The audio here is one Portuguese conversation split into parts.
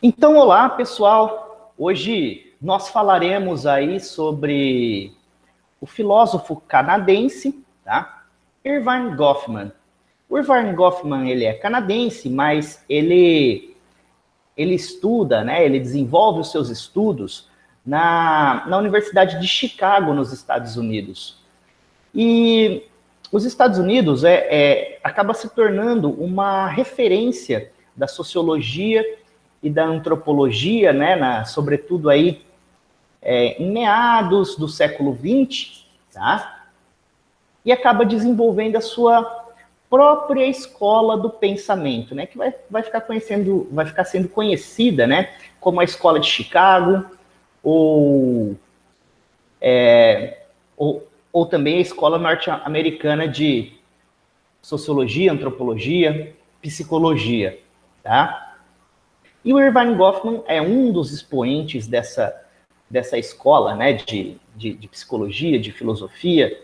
Então, olá, pessoal. Hoje nós falaremos aí sobre o filósofo canadense, tá? Erving Goffman. O Erving Goffman, ele é canadense, mas ele estuda, né? Ele desenvolve os seus estudos na Universidade de Chicago, nos Estados Unidos. E os Estados Unidos acaba se tornando uma referência da sociologia e da antropologia, né, sobretudo aí em meados do século XX, tá? E acaba desenvolvendo a sua própria escola do pensamento, né, que vai ficar sendo conhecida, né, como a Escola de Chicago, ou, ou também a Escola Norte-Americana de Sociologia, Antropologia, Psicologia, tá? E o Erving Goffman é um dos expoentes dessa escola, né, de psicologia, de filosofia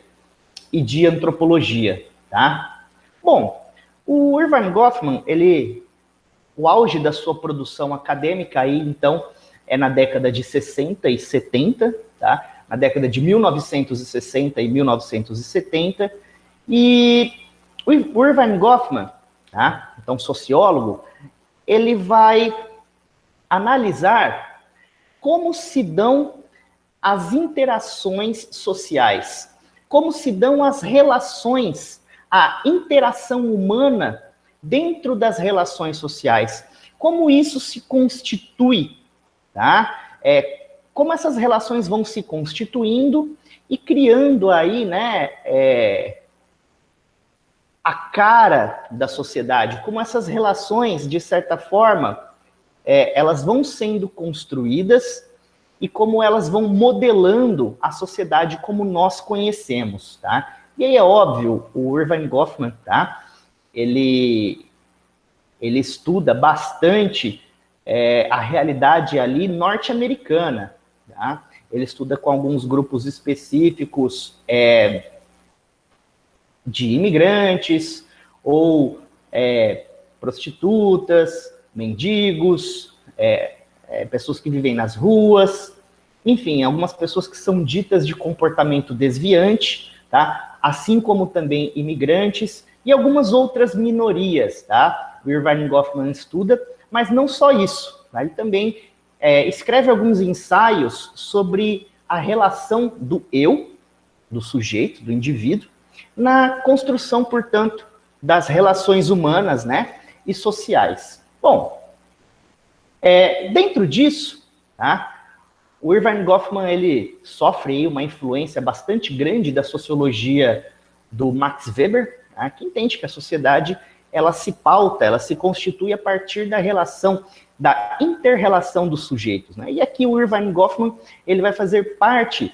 e de antropologia, tá? Bom, o Erving Goffman, o auge da sua produção acadêmica aí, então, é na década de 60 e 70, tá? Na década de 1960 e 1970, e o Erving Goffman, tá? Então, sociólogo, ele vai analisar como se dão as interações sociais, como se dão as relações, a interação humana dentro das relações sociais, como isso se constitui, tá? Como essas relações vão se constituindo e criando aí, né, a cara da sociedade, como essas relações, de certa forma, elas vão sendo construídas e como elas vão modelando a sociedade como nós conhecemos, tá? E aí é óbvio, o Erving Goffman, tá? Ele estuda bastante a realidade ali norte-americana, tá? Ele estuda com alguns grupos específicos de imigrantes ou prostitutas, mendigos, pessoas que vivem nas ruas, enfim, algumas pessoas que são ditas de comportamento desviante, tá? Assim como também imigrantes e algumas outras minorias, tá? O Erving Goffman estuda, mas não só isso, tá? Ele também escreve alguns ensaios sobre a relação do eu, do sujeito, do indivíduo, na construção, portanto, das relações humanas, né, e sociais. Bom, dentro disso, tá, o Erving Goffman ele sofre aí uma influência bastante grande da sociologia do Max Weber, tá, que entende que a sociedade ela se pauta, ela se constitui a partir da relação, da inter-relação dos sujeitos, né? E aqui o Erving Goffman ele vai fazer parte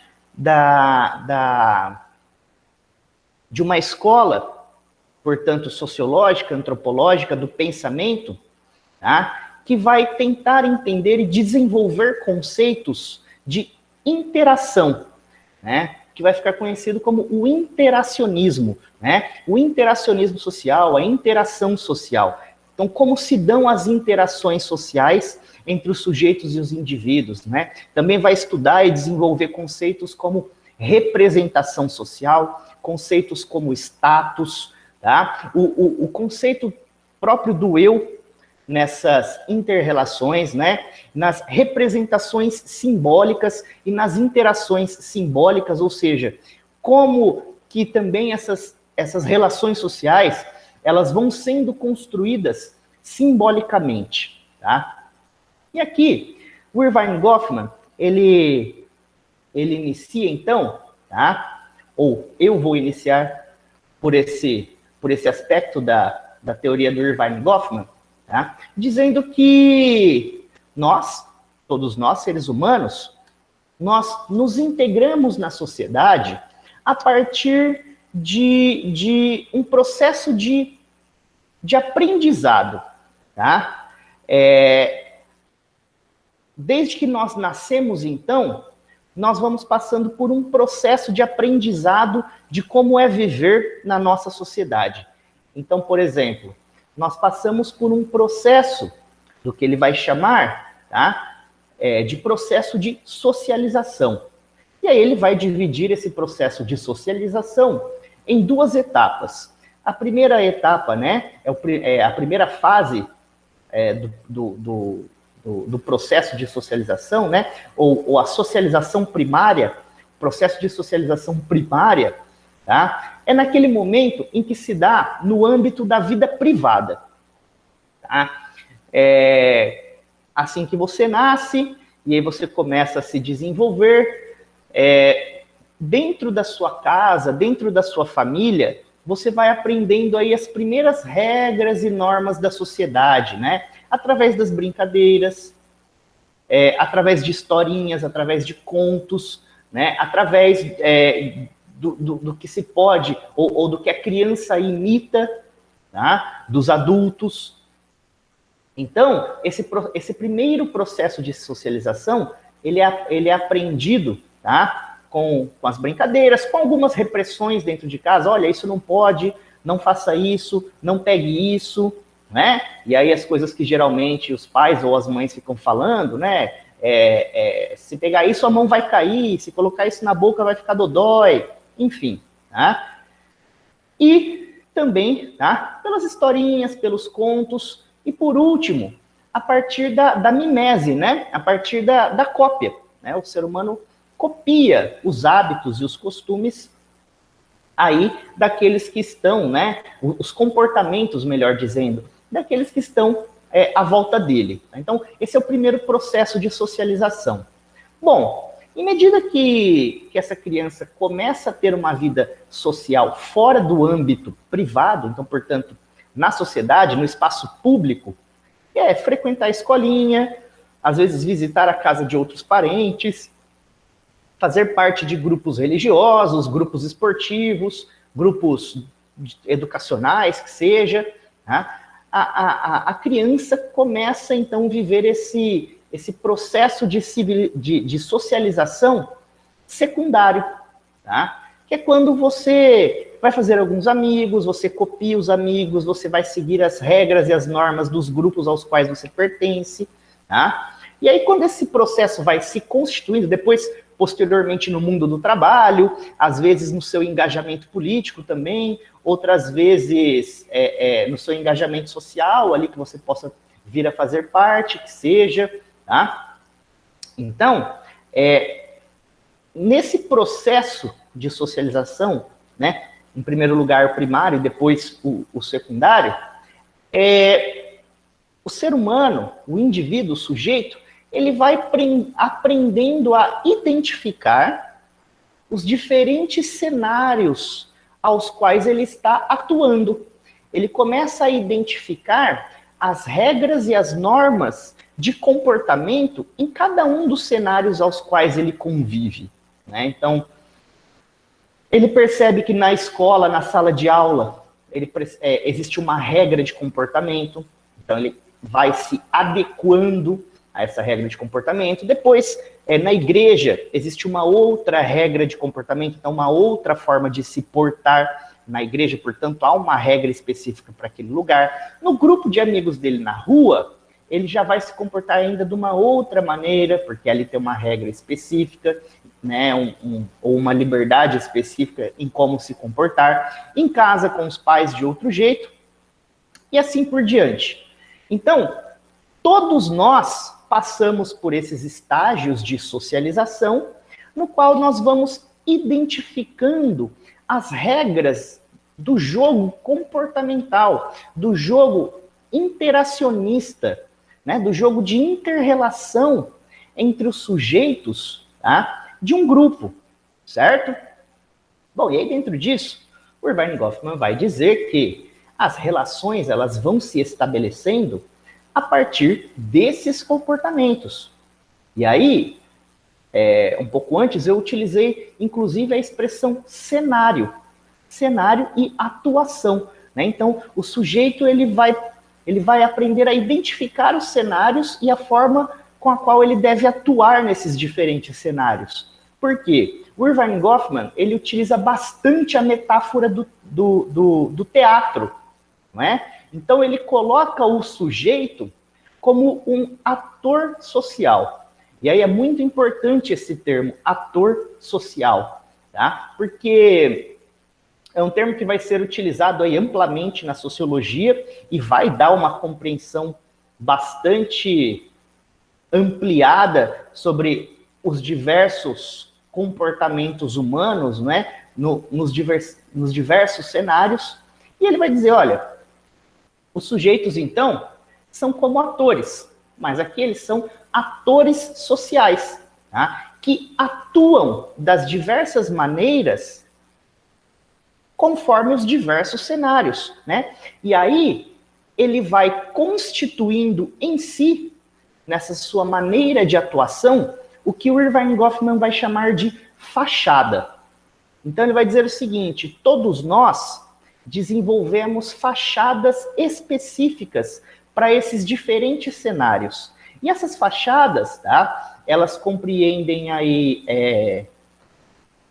de uma escola, portanto, sociológica, antropológica, do pensamento, tá? Que vai tentar entender e desenvolver conceitos de interação, né? Que vai ficar conhecido como o interacionismo, né? O interacionismo social, a interação social. Então, como se dão as interações sociais entre os sujeitos e os indivíduos, né? Também vai estudar e desenvolver conceitos como representação social, conceitos como status, tá? O conceito próprio do eu nessas inter-relações, né? Nas representações simbólicas e nas interações simbólicas, ou seja, como que também essas relações sociais, elas vão sendo construídas simbolicamente, tá? E aqui, o Erving Goffman, ele inicia então, tá? Ou eu vou iniciar por esse aspecto da teoria do Erving Goffman, tá? Dizendo que todos nós, seres humanos, nós nos integramos na sociedade a partir de um processo de aprendizado, tá? Desde que nós nascemos, então, nós vamos passando por um processo de aprendizado de como é viver na nossa sociedade. Então, por exemplo, nós passamos por um processo do que ele vai chamar tá? De processo de socialização. E aí ele vai dividir esse processo de socialização em duas etapas. A primeira etapa, né, é a primeira fase do processo de socialização, né, ou a socialização primária, processo de socialização primária, tá? É naquele momento em que se dá no âmbito da vida privada, tá? Assim que você nasce, e aí você começa a se desenvolver, dentro da sua casa, dentro da sua família, você vai aprendendo aí as primeiras regras e normas da sociedade, né? Através das brincadeiras, através de historinhas, através de contos, né? Através do que se pode, ou do que a criança imita, tá? Dos adultos. Então, esse primeiro processo de socialização, ele é aprendido, tá? Com as brincadeiras, com algumas repressões dentro de casa. Olha, isso não pode, não faça isso, não pegue isso, né? E aí as coisas que geralmente os pais ou as mães ficam falando, né? Se pegar isso, a mão vai cair, se colocar isso na boca vai ficar dodói, enfim, tá? E também, tá? Pelas historinhas, pelos contos, e por último, a partir da mimese, né? A partir da cópia, né? O ser humano copia os hábitos e os costumes aí daqueles que estão, né? Os comportamentos, melhor dizendo, daqueles que estão à volta dele. Então, esse é o primeiro processo de socialização. Bom, em medida que essa criança começa a ter uma vida social fora do âmbito privado, então, portanto, na sociedade, no espaço público, frequentar a escolinha, às vezes visitar a casa de outros parentes, fazer parte de grupos religiosos, grupos esportivos, grupos educacionais, que seja, tá? A criança começa, então, a viver esse processo de socialização secundário, tá? Que é quando você vai fazer alguns amigos, você copia os amigos, você vai seguir as regras e as normas dos grupos aos quais você pertence, tá? E aí, quando esse processo vai se constituindo, depois, posteriormente, no mundo do trabalho, às vezes no seu engajamento político também, outras vezes no seu engajamento social, ali que você possa vir a fazer parte, que seja, tá? Então, nesse processo de socialização, né, em primeiro lugar o primário e depois o secundário, o ser humano, o indivíduo, o sujeito, ele vai aprendendo a identificar os diferentes cenários aos quais ele está atuando. Ele começa a identificar as regras e as normas de comportamento em cada um dos cenários aos quais ele convive, né? Então, ele percebe que na escola, na sala de aula, existe uma regra de comportamento, então ele vai se adequando a essa regra de comportamento. Depois, na igreja, existe uma outra regra de comportamento, então uma outra forma de se portar na igreja, portanto, há uma regra específica para aquele lugar. No grupo de amigos dele na rua, ele já vai se comportar ainda de uma outra maneira, porque ali tem uma regra específica, né, ou uma liberdade específica em como se comportar. Em casa, com os pais, de outro jeito, e assim por diante. Então, todos nós passamos por esses estágios de socialização, no qual nós vamos identificando as regras do jogo comportamental, do jogo interacionista, né, do jogo de inter-relação entre os sujeitos, tá, de um grupo, certo? Bom, e aí dentro disso, o Irving Goffman vai dizer que as relações elas vão se estabelecendo a partir desses comportamentos. E aí, um pouco antes, eu utilizei, inclusive, a expressão cenário e atuação, né? Então, o sujeito ele vai aprender a identificar os cenários e a forma com a qual ele deve atuar nesses diferentes cenários. Por quê? O Irving Goffman, ele utiliza bastante a metáfora do teatro, não é? Então, ele coloca o sujeito como um ator social. E aí é muito importante esse termo, ator social, tá? Porque é um termo que vai ser utilizado aí amplamente na sociologia e vai dar uma compreensão bastante ampliada sobre os diversos comportamentos humanos, né, nos diversos cenários. E ele vai dizer, olha, os sujeitos, então, são como atores, mas aqui eles são atores sociais, tá? Que atuam das diversas maneiras conforme os diversos cenários, né? E aí ele vai constituindo em si, nessa sua maneira de atuação, o que o Irving Goffman vai chamar de fachada. Então ele vai dizer o seguinte, todos nós desenvolvemos fachadas específicas para esses diferentes cenários. E essas fachadas, tá? Elas compreendem aí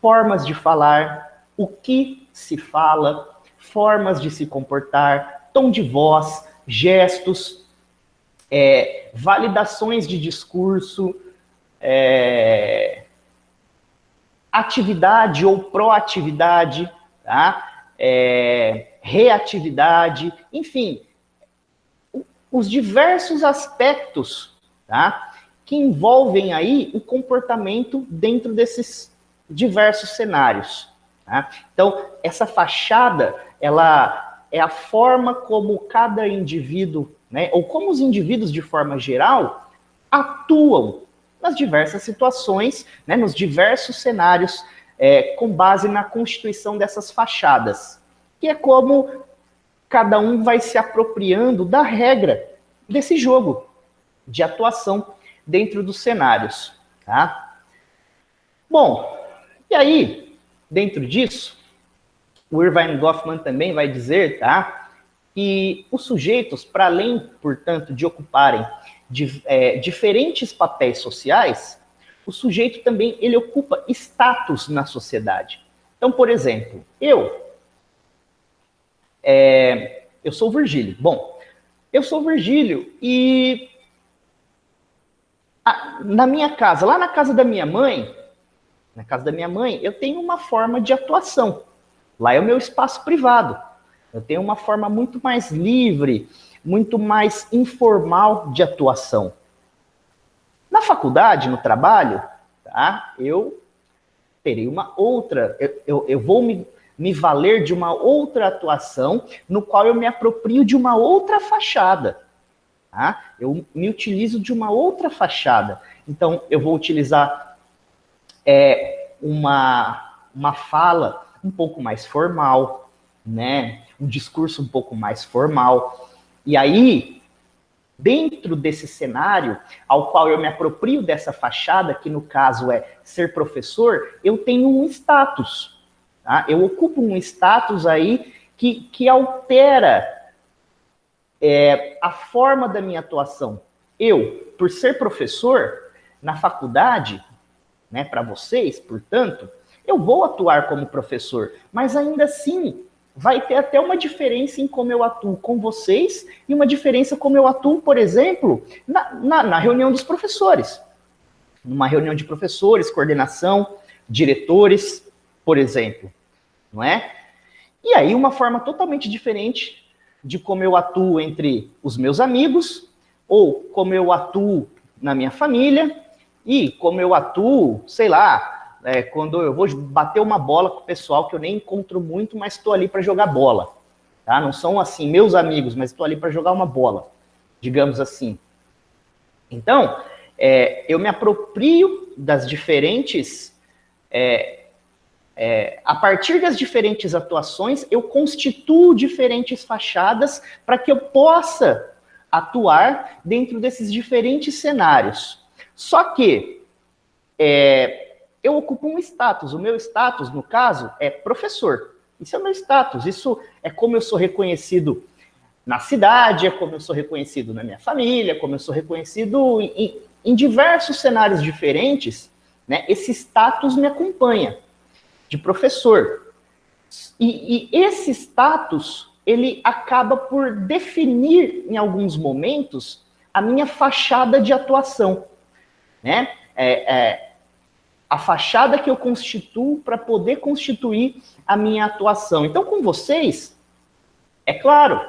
formas de falar, o que se fala, formas de se comportar, tom de voz, gestos, validações de discurso, atividade ou proatividade, tá? Reatividade, enfim, os diversos aspectos, tá? Que envolvem aí o comportamento dentro desses diversos cenários. Tá? Então, essa fachada, ela é a forma como cada indivíduo, né, ou como os indivíduos de forma geral, atuam nas diversas situações, né, nos diversos cenários, com base na constituição dessas fachadas, que é como cada um vai se apropriando da regra desse jogo de atuação dentro dos cenários. Tá? Bom, e aí, dentro disso, o Irving Goffman também vai dizer, tá, que os sujeitos, para além, portanto, de ocuparem diferentes papéis sociais, o sujeito também ele ocupa status na sociedade. Então, por exemplo, eu sou o Virgílio. Bom, eu sou o Virgílio e na minha casa, lá na casa da minha mãe, eu tenho uma forma de atuação. Lá é o meu espaço privado. Eu tenho uma forma muito mais livre, muito mais informal de atuação. Na faculdade, no trabalho, tá? Eu terei uma outra, eu vou me valer de uma outra atuação, no qual eu me aproprio de uma outra fachada. Tá? Eu me utilizo de uma outra fachada. Então, eu vou utilizar uma fala um pouco mais formal, né? Um discurso um pouco mais formal. E aí, dentro desse cenário, ao qual eu me aproprio dessa fachada, que no caso é ser professor, eu tenho um status. Tá? Eu ocupo um status aí que altera a forma da minha atuação. Eu, por ser professor, na faculdade, né, para vocês, portanto, eu vou atuar como professor, mas ainda assim vai ter até uma diferença em como eu atuo com vocês e uma diferença como eu atuo, por exemplo, na reunião dos professores. Numa reunião de professores, coordenação, diretores, por exemplo, não é? E aí uma forma totalmente diferente de como eu atuo entre os meus amigos, ou como eu atuo na minha família, e como eu atuo, sei lá, quando eu vou bater uma bola com o pessoal que eu nem encontro muito, mas estou ali para jogar bola. Tá? Não são, assim, meus amigos, mas estou ali para jogar uma bola, digamos assim. Então, eu me aproprio das diferentes... a partir das diferentes atuações, eu constituo diferentes fachadas para que eu possa atuar dentro desses diferentes cenários. Só que eu ocupo um status. O meu status, no caso, é professor. Isso é o meu status. Isso é como eu sou reconhecido na cidade, é como eu sou reconhecido na minha família, como eu sou reconhecido em diversos cenários diferentes, né? Esse status me acompanha, de professor. E esse status, ele acaba por definir, em alguns momentos, a minha fachada de atuação, né? A fachada que eu constituo para poder constituir a minha atuação. Então, com vocês, é claro,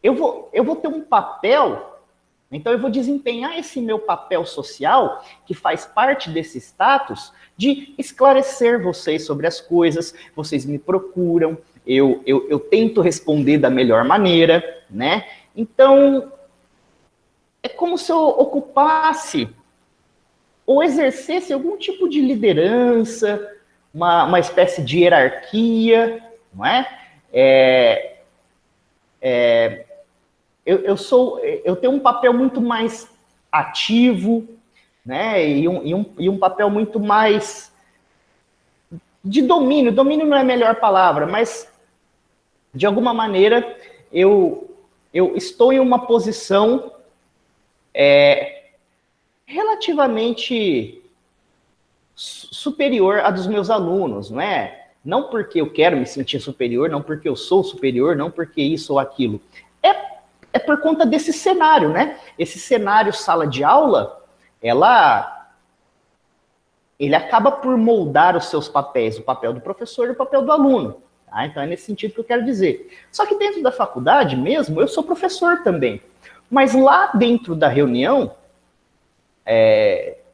eu vou ter um papel, então eu vou desempenhar esse meu papel social, que faz parte desse status, de esclarecer vocês sobre as coisas, vocês me procuram, eu tento responder da melhor maneira, né? Então, é como se eu ocupasse ou exercesse algum tipo de liderança, uma espécie de hierarquia, não é? Eu tenho um papel muito mais ativo, né? E um papel muito mais de domínio. Domínio não é a melhor palavra, mas de alguma maneira eu estou em uma posição relativamente superior à dos meus alunos, não é? Não porque eu quero me sentir superior, não porque eu sou superior, não porque isso ou aquilo. É por conta desse cenário, né? Esse cenário sala de aula, ele acaba por moldar os seus papéis, o papel do professor e o papel do aluno. Tá? Então é nesse sentido que eu quero dizer. Só que dentro da faculdade mesmo, eu sou professor também. Mas lá dentro da reunião,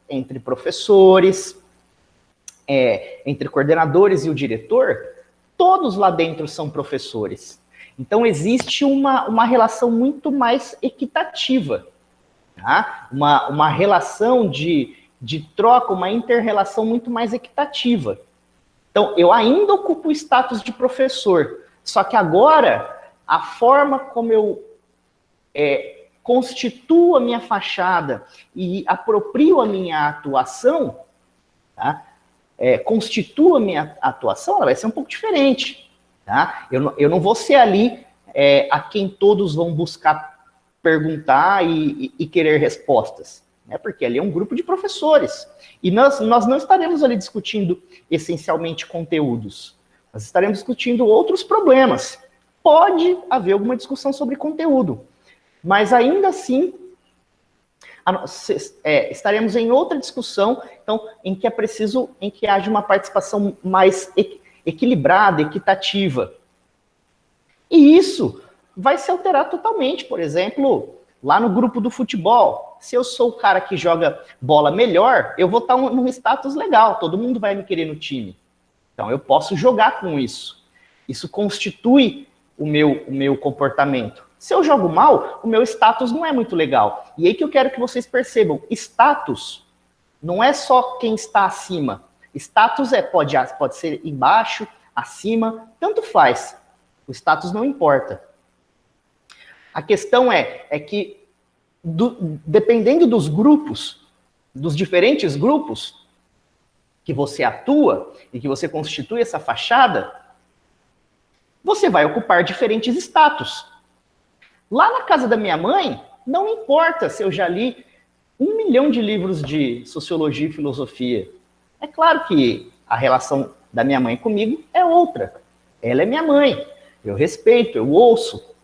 entre professores, entre coordenadores e o diretor, todos lá dentro são professores. Então, existe uma relação muito mais equitativa, tá? Uma relação de troca, uma inter-relação muito mais equitativa. Então, eu ainda ocupo o status de professor, só que agora, a forma como eu constituo a minha fachada e aproprio a minha atuação, tá? Constituo a minha atuação, ela vai ser um pouco diferente. Tá? Eu não vou ser ali a quem todos vão buscar perguntar e querer respostas, né? Porque ali é um grupo de professores. E nós não estaremos ali discutindo essencialmente conteúdos. Nós estaremos discutindo outros problemas. Pode haver alguma discussão sobre conteúdo, mas ainda assim estaremos em outra discussão, então, em que é preciso, em que haja uma participação mais equilibrada, equitativa. E isso vai se alterar totalmente. Por exemplo, lá no grupo do futebol, se eu sou o cara que joga bola melhor, eu vou estar num status legal, todo mundo vai me querer no time. Então, eu posso jogar com isso. Isso constitui o meu comportamento. Se eu jogo mal, o meu status não é muito legal. E aí que eu quero que vocês percebam, status não é só quem está acima. Status pode ser embaixo, acima, tanto faz. O status não importa. A questão é que, dependendo dos grupos, dos diferentes grupos que você atua e que você constitui essa fachada, você vai ocupar diferentes status. Lá na casa da minha mãe, não importa se eu já li 1 milhão de livros de sociologia e filosofia. É claro que a relação da minha mãe comigo é outra. Ela é minha mãe. Eu respeito, eu ouço.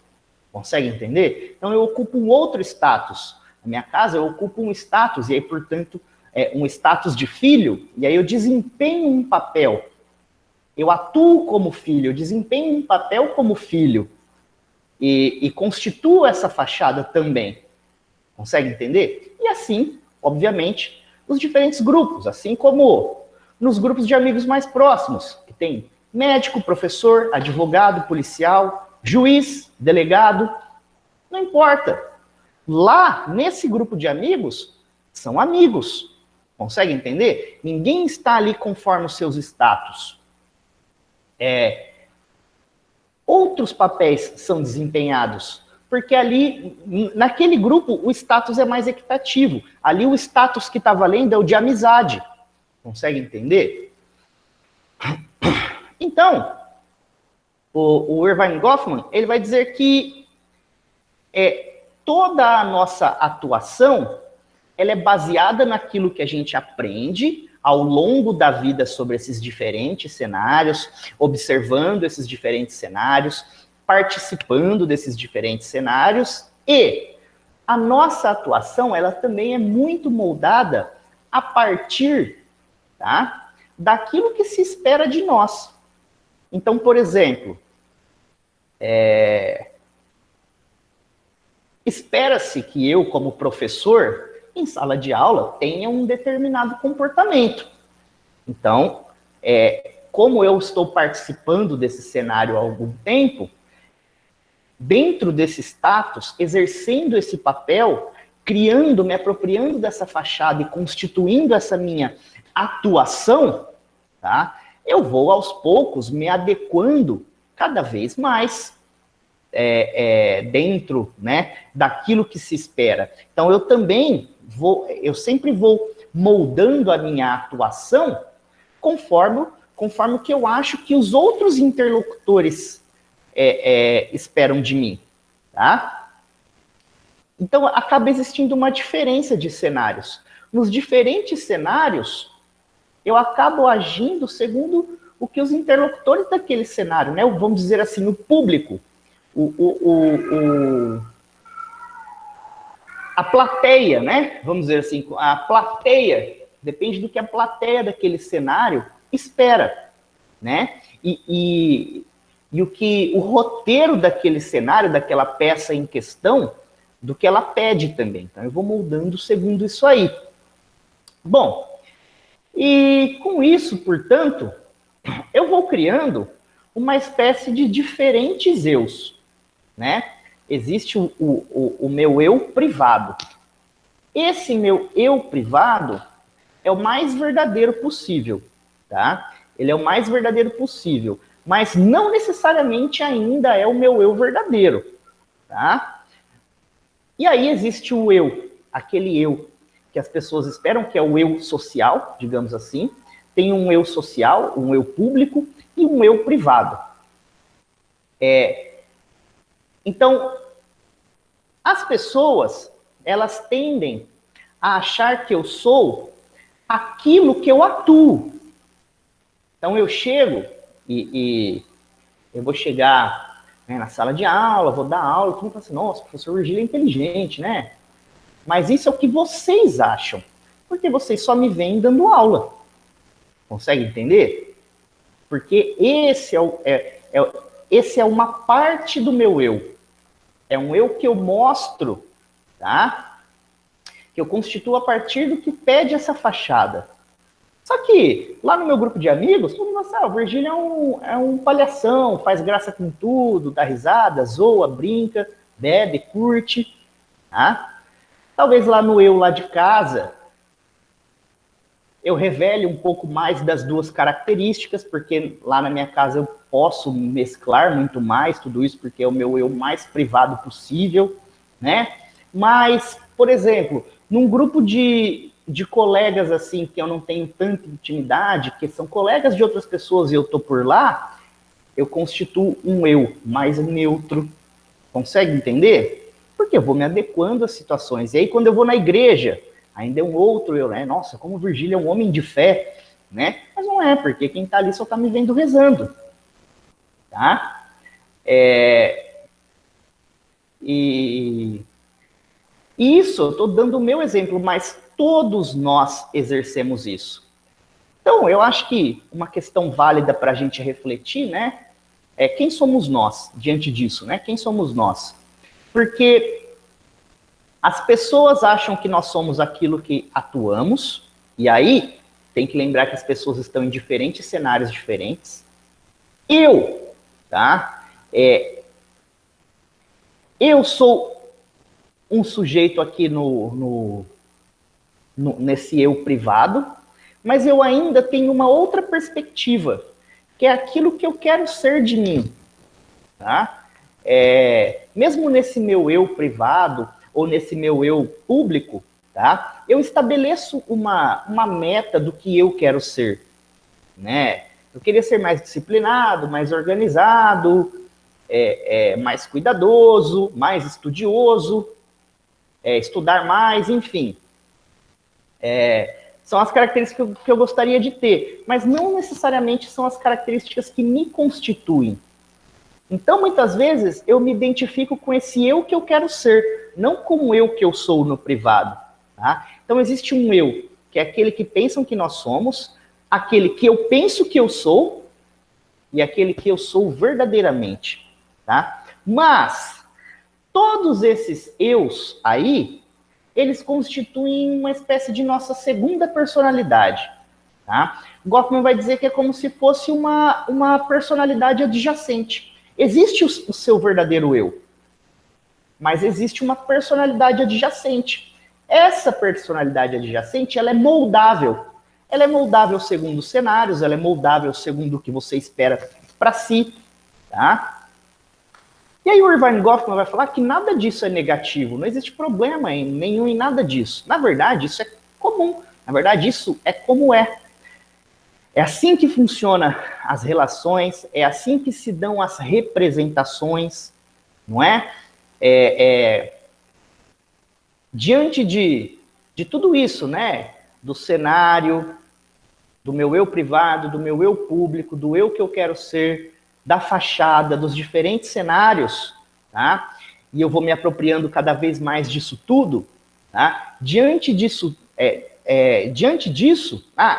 Consegue entender? Então eu ocupo um outro status. Na minha casa eu ocupo um status, e aí, portanto, um status de filho, e aí eu desempenho um papel. Eu atuo como filho, eu desempenho um papel como filho. E constituo essa fachada também. Consegue entender? E assim, obviamente, os diferentes grupos, assim como nos grupos de amigos mais próximos, que tem médico, professor, advogado, policial, juiz, delegado, não importa. Lá, nesse grupo de amigos, são amigos. Consegue entender? Ninguém está ali conforme os seus status. Outros papéis são desempenhados, porque ali, naquele grupo, o status é mais equitativo. Ali o status que está valendo é o de amizade. Consegue entender? Então, o Irving Goffman, ele vai dizer que toda a nossa atuação, ela é baseada naquilo que a gente aprende ao longo da vida sobre esses diferentes cenários, observando esses diferentes cenários, participando desses diferentes cenários e a nossa atuação, ela também é muito moldada a partir, tá, daquilo que se espera de nós. Então, por exemplo, espera-se que eu, como professor, em sala de aula, tenha um determinado comportamento. Então, como eu estou participando desse cenário há algum tempo, dentro desse status, exercendo esse papel, criando, me apropriando dessa fachada e constituindo essa minha atuação, tá? Eu vou aos poucos me adequando cada vez mais dentro, né, daquilo que se espera. Então eu sempre vou moldando a minha atuação conforme o que eu acho que os outros interlocutores esperam de mim, tá? Então, acaba existindo uma diferença de cenários. Nos diferentes cenários, eu acabo agindo segundo o que os interlocutores daquele cenário, né? Vamos dizer assim, o público, a plateia, né? Vamos dizer assim, a plateia, depende do que a plateia daquele cenário espera, né? E o que o roteiro daquele cenário, daquela peça em questão, do que ela pede também. Então, eu vou moldando segundo isso aí. Bom, e com isso, portanto, eu vou criando uma espécie de diferentes eus, né? Existe o meu eu privado. Esse meu eu privado é o mais verdadeiro possível, tá? Ele é o mais verdadeiro possível, mas não necessariamente ainda é o meu eu verdadeiro, tá? E aí existe o eu, aquele eu que as pessoas esperam, que é o eu social, digamos assim. Tem um eu social, um eu público e um eu privado. Então, as pessoas, elas tendem a achar que eu sou aquilo que eu atuo. Então, eu chego e eu vou chegar, né, na sala de aula, vou dar aula, todo mundo fala assim, nossa, o professor Virgílio é inteligente, né? Mas isso é o que vocês acham, porque vocês só me veem dando aula. Consegue entender? Porque esse é uma parte do meu eu. É um eu que eu mostro, tá? Que eu constituo a partir do que pede essa fachada. Só que, lá no meu grupo de amigos, todo mundo fala, o Virgílio é um palhação, faz graça com tudo, dá risada, zoa, brinca, bebe, curte, tá? Talvez lá no eu lá de casa, eu revele um pouco mais das duas características, porque lá na minha casa eu posso mesclar muito mais tudo isso, porque é o meu eu mais privado possível, né? Mas, por exemplo, num grupo de colegas assim, que eu não tenho tanta intimidade, que são colegas de outras pessoas e eu tô por lá, eu constituo um eu mais neutro. Consegue entender? Porque eu vou me adequando às situações. E aí, quando eu vou na igreja, ainda é um outro eu, né? Nossa, como o Virgílio é um homem de fé, né? Mas não é, porque quem tá ali só tá me vendo rezando, tá? E isso, eu tô dando o meu exemplo, mas todos nós exercemos isso. Então, eu acho que uma questão válida para a gente refletir, né? É quem somos nós diante disso, né? Quem somos nós? Porque as pessoas acham que nós somos aquilo que atuamos, e aí tem que lembrar que as pessoas estão em diferentes cenários diferentes. Tá? Eu sou um sujeito aqui nesse eu privado, mas eu ainda tenho uma outra perspectiva, que é aquilo que eu quero ser de mim, tá? Mesmo nesse meu eu privado, ou nesse meu eu público, tá? Eu estabeleço uma meta do que eu quero ser, né? Eu queria ser mais disciplinado, mais organizado, mais cuidadoso, mais estudioso, estudar mais, enfim. São as características que eu gostaria de ter, mas não necessariamente são as características que me constituem. Então, muitas vezes, eu me identifico com esse eu que eu quero ser, não com o eu que eu sou no privado. Tá? Então, existe um eu, que é aquele que pensam que nós somos, aquele que eu penso que eu sou e aquele que eu sou verdadeiramente. Tá? Mas, todos esses eus aí, eles constituem uma espécie de nossa segunda personalidade. Tá? Goffman vai dizer que é como se fosse uma personalidade adjacente. Existe o seu verdadeiro eu, mas existe uma personalidade adjacente. Essa personalidade adjacente, ela é moldável. Ela é moldável segundo os cenários, ela é moldável segundo o que você espera para si. Tá? E aí o Irvine Goffman vai falar que nada disso é negativo, não existe problema nenhum em nada disso. Na verdade, isso é comum. Na verdade, isso é como é. É assim que funcionam as relações, é assim que se dão as representações, não é? Diante de tudo isso, né? Do cenário, do meu eu privado, do meu eu público, do eu que eu quero ser, da fachada, dos diferentes cenários, tá? E eu vou me apropriando cada vez mais disso tudo, tá? Diante disso,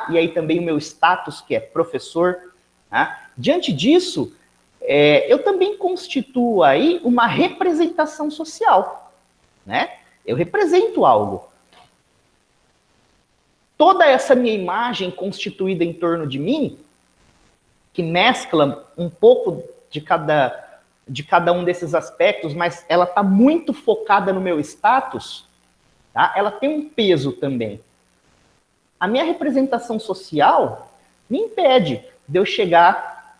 e aí também o meu status, que é professor, tá? Diante disso, eu também constituo aí uma representação social, né? Eu represento algo. Toda essa minha imagem constituída em torno de mim, que mescla um pouco de cada um desses aspectos, mas ela está muito focada no meu status, tá? Ela tem um peso também. A minha representação social me impede de eu chegar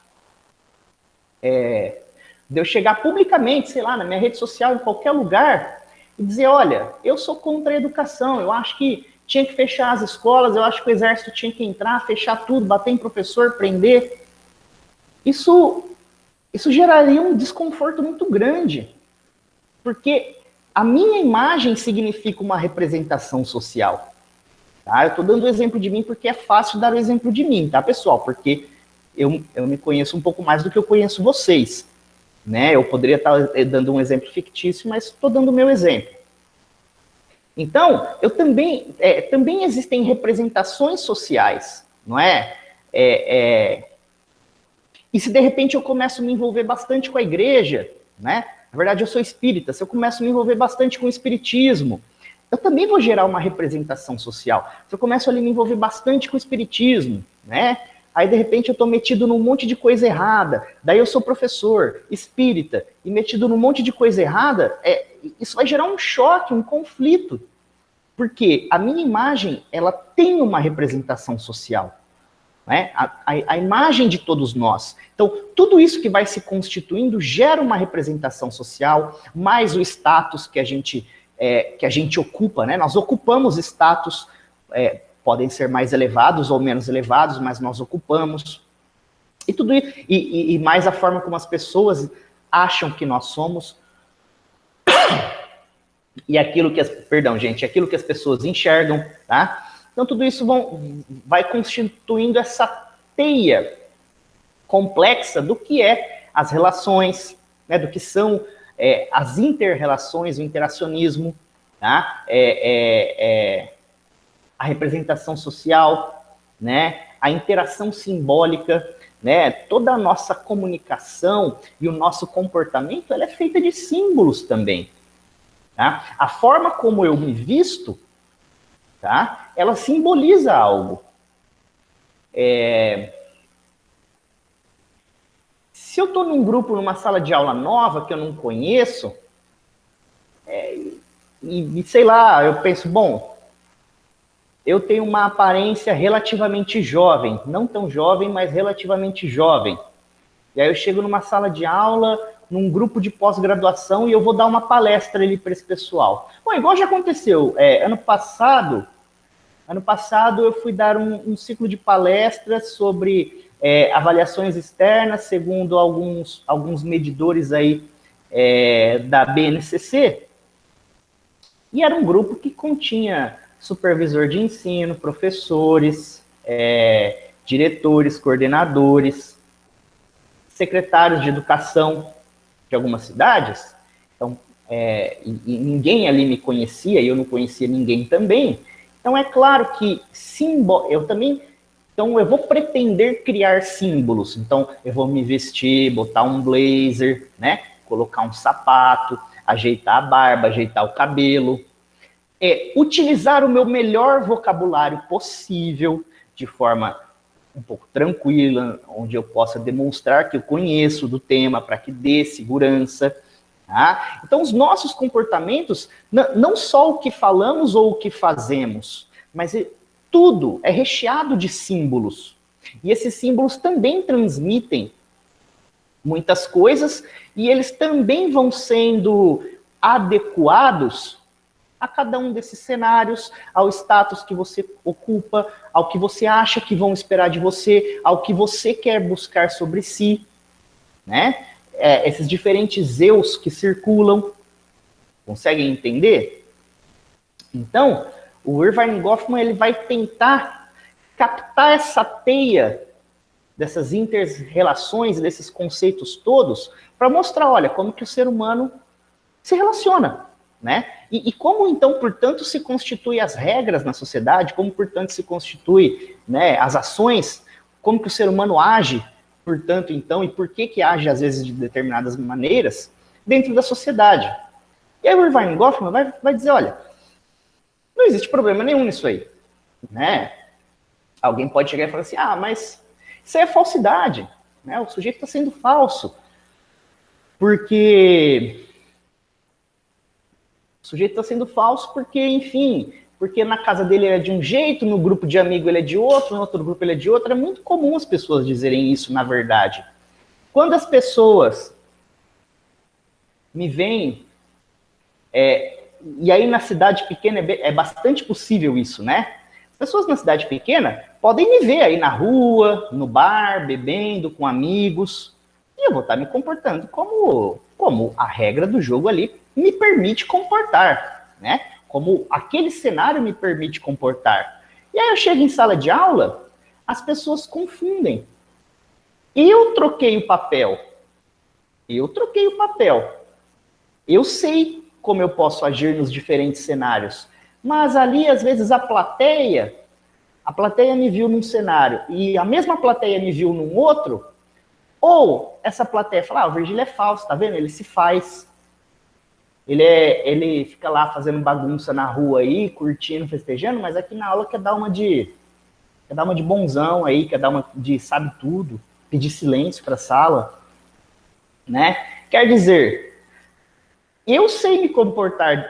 publicamente, sei lá, na minha rede social, em qualquer lugar, e dizer, olha, eu sou contra a educação, eu acho que tinha que fechar as escolas, eu acho que o exército tinha que entrar, fechar tudo, bater em professor, prender. Isso geraria um desconforto muito grande, porque a minha imagem significa uma representação social. Tá? Eu estou dando o exemplo de mim porque é fácil dar o exemplo de mim, tá, pessoal? Porque eu me conheço um pouco mais do que eu conheço vocês. Né? Eu poderia estar dando um exemplo fictício, mas estou dando o meu exemplo. Então, também existem representações sociais, não é? E se de repente eu começo a me envolver bastante com a igreja, né? Na verdade, eu sou espírita, se eu começo a me envolver bastante com o espiritismo, eu também vou gerar uma representação social. Se eu começo a me envolver bastante com o espiritismo, né? Aí, de repente, eu estou metido num monte de coisa errada. Daí eu sou professor, espírita, e metido num monte de coisa errada, isso vai gerar um choque, um conflito. Porque a minha imagem, ela tem uma representação social. Né? A imagem de todos nós. Então, tudo isso que vai se constituindo gera uma representação social, mais o status que a gente ocupa, né? Nós ocupamos status, podem ser mais elevados ou menos elevados, mas nós ocupamos. E tudo isso, e mais a forma como as pessoas acham que nós somos, e aquilo que aquilo que as pessoas enxergam, tá? Então, tudo isso vai constituindo essa teia complexa do que é as relações, né, do que são as inter-relações, o interacionismo, tá? A representação social, né? A interação simbólica, né? Toda a nossa comunicação e o nosso comportamento, ela é feita de símbolos também. Tá? A forma como eu me visto, tá? Ela simboliza algo. Se eu estou num grupo, numa sala de aula nova que eu não conheço, e sei lá, eu penso, bom, eu tenho uma aparência relativamente jovem, não tão jovem, mas relativamente jovem. E aí eu chego numa sala de aula, num grupo de pós-graduação, e eu vou dar uma palestra ali para esse pessoal. Bom, igual já aconteceu, ano passado eu fui dar um ciclo de palestras sobre avaliações externas, segundo alguns medidores aí da BNCC, e era um grupo que continha supervisor de ensino, professores, diretores, coordenadores, secretários de educação, de algumas cidades, então, e ninguém ali me conhecia, e eu não conhecia ninguém também, então é claro que então eu vou pretender criar símbolos, então eu vou me vestir, botar um blazer, né, colocar um sapato, ajeitar a barba, ajeitar o cabelo, utilizar o meu melhor vocabulário possível, de forma um pouco tranquila, onde eu possa demonstrar que eu conheço do tema, para que dê segurança. Tá? Então, os nossos comportamentos, não só o que falamos ou o que fazemos, mas tudo é recheado de símbolos. E esses símbolos também transmitem muitas coisas, e eles também vão sendo adequados a cada um desses cenários, ao status que você ocupa, ao que você acha que vão esperar de você, ao que você quer buscar sobre si, né? Esses diferentes eus que circulam, conseguem entender? Então, o Irving Goffman ele vai tentar captar essa teia dessas inter-relações, desses conceitos todos, para mostrar, olha, como que o ser humano se relaciona, né? E como, então, portanto, se constituem as regras na sociedade, como, portanto, se constituem, né, as ações, como que o ser humano age, portanto, então, e por que age, às vezes, de determinadas maneiras dentro da sociedade. E aí o Irving Goffman vai dizer, olha, não existe problema nenhum nisso aí, né? Alguém pode chegar e falar assim, mas isso aí é falsidade, né? O sujeito está sendo falso, porque... O sujeito está sendo falso porque, enfim, porque na casa dele ele é de um jeito, no grupo de amigo ele é de outro, no outro grupo ele é de outro. É muito comum as pessoas dizerem isso, na verdade. Quando as pessoas me veem, e aí na cidade pequena é bastante possível isso, né? As pessoas na cidade pequena podem me ver aí na rua, no bar, bebendo com amigos, e eu vou estar me comportando como a regra do jogo ali me permite comportar, né? Como aquele cenário me permite comportar. E aí eu chego em sala de aula, as pessoas confundem. Eu troquei o papel. Eu sei como eu posso agir nos diferentes cenários. Mas ali, às vezes, a plateia me viu num cenário e a mesma plateia me viu num outro, ou essa plateia fala, o Virgílio é falso, tá vendo? Ele se faz. Ele fica lá fazendo bagunça na rua aí, curtindo, festejando, mas aqui na aula quer dar uma de bonzão aí, quer dar uma de sabe tudo, pedir silêncio para a sala, né? Quer dizer, eu sei me comportar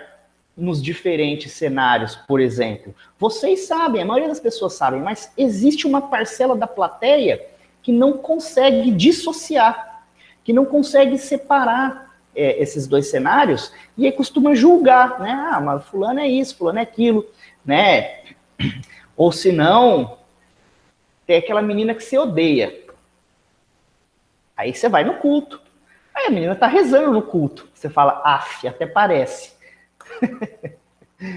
nos diferentes cenários, por exemplo. Vocês sabem, a maioria das pessoas sabem, mas existe uma parcela da plateia que não consegue dissociar, que não consegue separar esses dois cenários, e aí costuma julgar, né? Mas fulano é isso, fulano é aquilo, né? Ou se não, tem aquela menina que você odeia. Aí você vai no culto. Aí a menina tá rezando no culto. Você fala, até parece.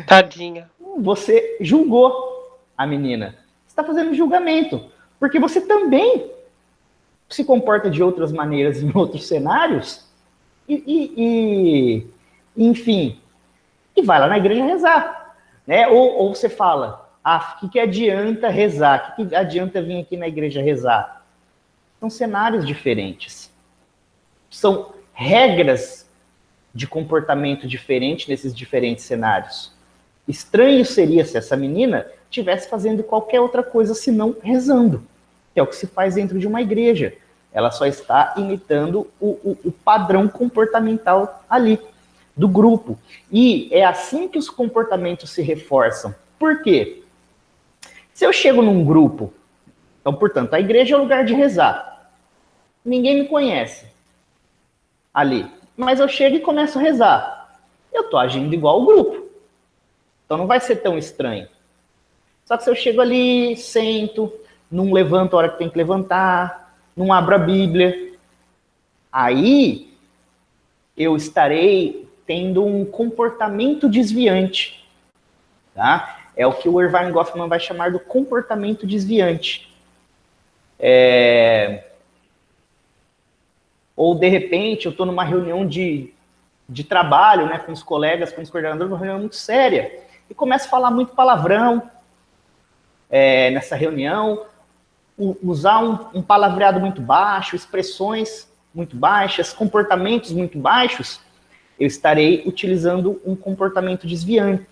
Tadinha. Você julgou a menina. Você está fazendo julgamento. Porque você também se comporta de outras maneiras em outros cenários. Enfim, e vai lá na igreja rezar, né? Ou você fala, o que adianta rezar? O que adianta vir aqui na igreja rezar? São cenários diferentes. São regras de comportamento diferente nesses diferentes cenários. Estranho seria se essa menina estivesse fazendo qualquer outra coisa senão rezando, que é o que se faz dentro de uma igreja. Ela só está imitando o padrão comportamental ali, do grupo. E é assim que os comportamentos se reforçam. Por quê? Se eu chego num grupo, então, portanto, a igreja é o lugar de rezar. Ninguém me conhece ali. Mas eu chego e começo a rezar. Eu estou agindo igual o grupo. Então não vai ser tão estranho. Só que se eu chego ali, sento, não levanto a hora que tem que levantar, não abro a Bíblia, aí eu estarei tendo um comportamento desviante. Tá? É o que o Irving Goffman vai chamar do comportamento desviante. Ou, de repente, eu estou numa reunião de trabalho, né, com os colegas, com os coordenadores, uma reunião muito séria, e começo a falar muito palavrão nessa reunião, usar um palavreado muito baixo, expressões muito baixas, comportamentos muito baixos, eu estarei utilizando um comportamento desviante.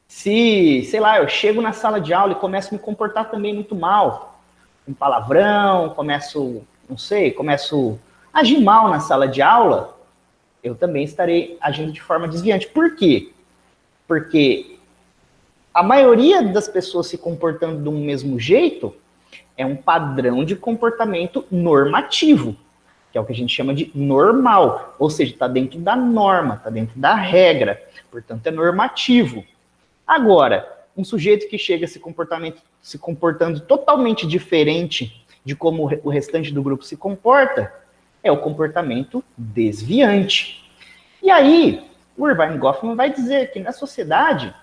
Se, sei lá, eu chego na sala de aula e começo a me comportar também muito mal, um palavrão, começo a agir mal na sala de aula, eu também estarei agindo de forma desviante. Por quê? Porque a maioria das pessoas se comportando do mesmo jeito é um padrão de comportamento normativo, que é o que a gente chama de normal, ou seja, está dentro da norma, está dentro da regra, portanto é normativo. Agora, um sujeito que chega se comportando totalmente diferente de como o restante do grupo se comporta, é o comportamento desviante. E aí, o Irvine Goffman vai dizer que na sociedade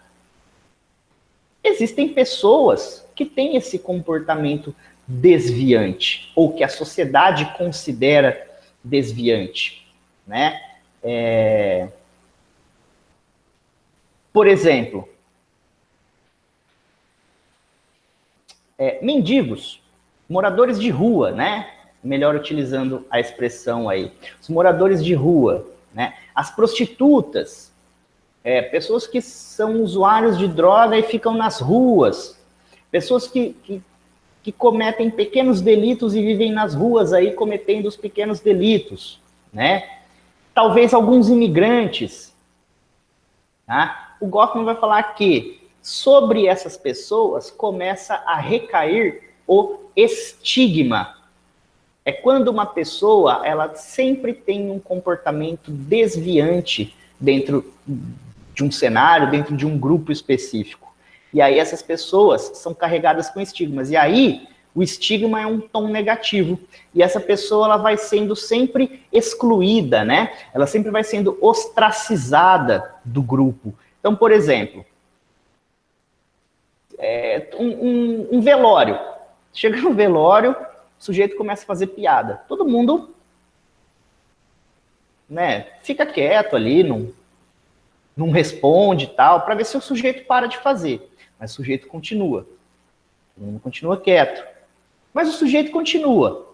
existem pessoas que têm esse comportamento desviante, ou que a sociedade considera desviante, né? Por exemplo, mendigos, moradores de rua, né? Melhor utilizando a expressão aí. Os moradores de rua, né? As prostitutas, pessoas que são usuários de droga e ficam nas ruas, pessoas que cometem pequenos delitos e vivem nas ruas aí cometendo os pequenos delitos, né? Talvez alguns imigrantes, tá? O Goffman vai falar que sobre essas pessoas começa a recair o estigma. É quando uma pessoa, ela sempre tem um comportamento desviante dentro de um cenário, dentro de um grupo específico. E aí essas pessoas são carregadas com estigmas. E aí o estigma é um tom negativo. E essa pessoa, ela vai sendo sempre excluída, né? Ela sempre vai sendo ostracizada do grupo. Então, por exemplo, um velório. Chega no velório, o sujeito começa a fazer piada. Todo mundo, né, fica quieto ali, não responde e tal, para ver se o sujeito para de fazer. Mas o sujeito continua. Todo mundo continua quieto. Mas o sujeito continua.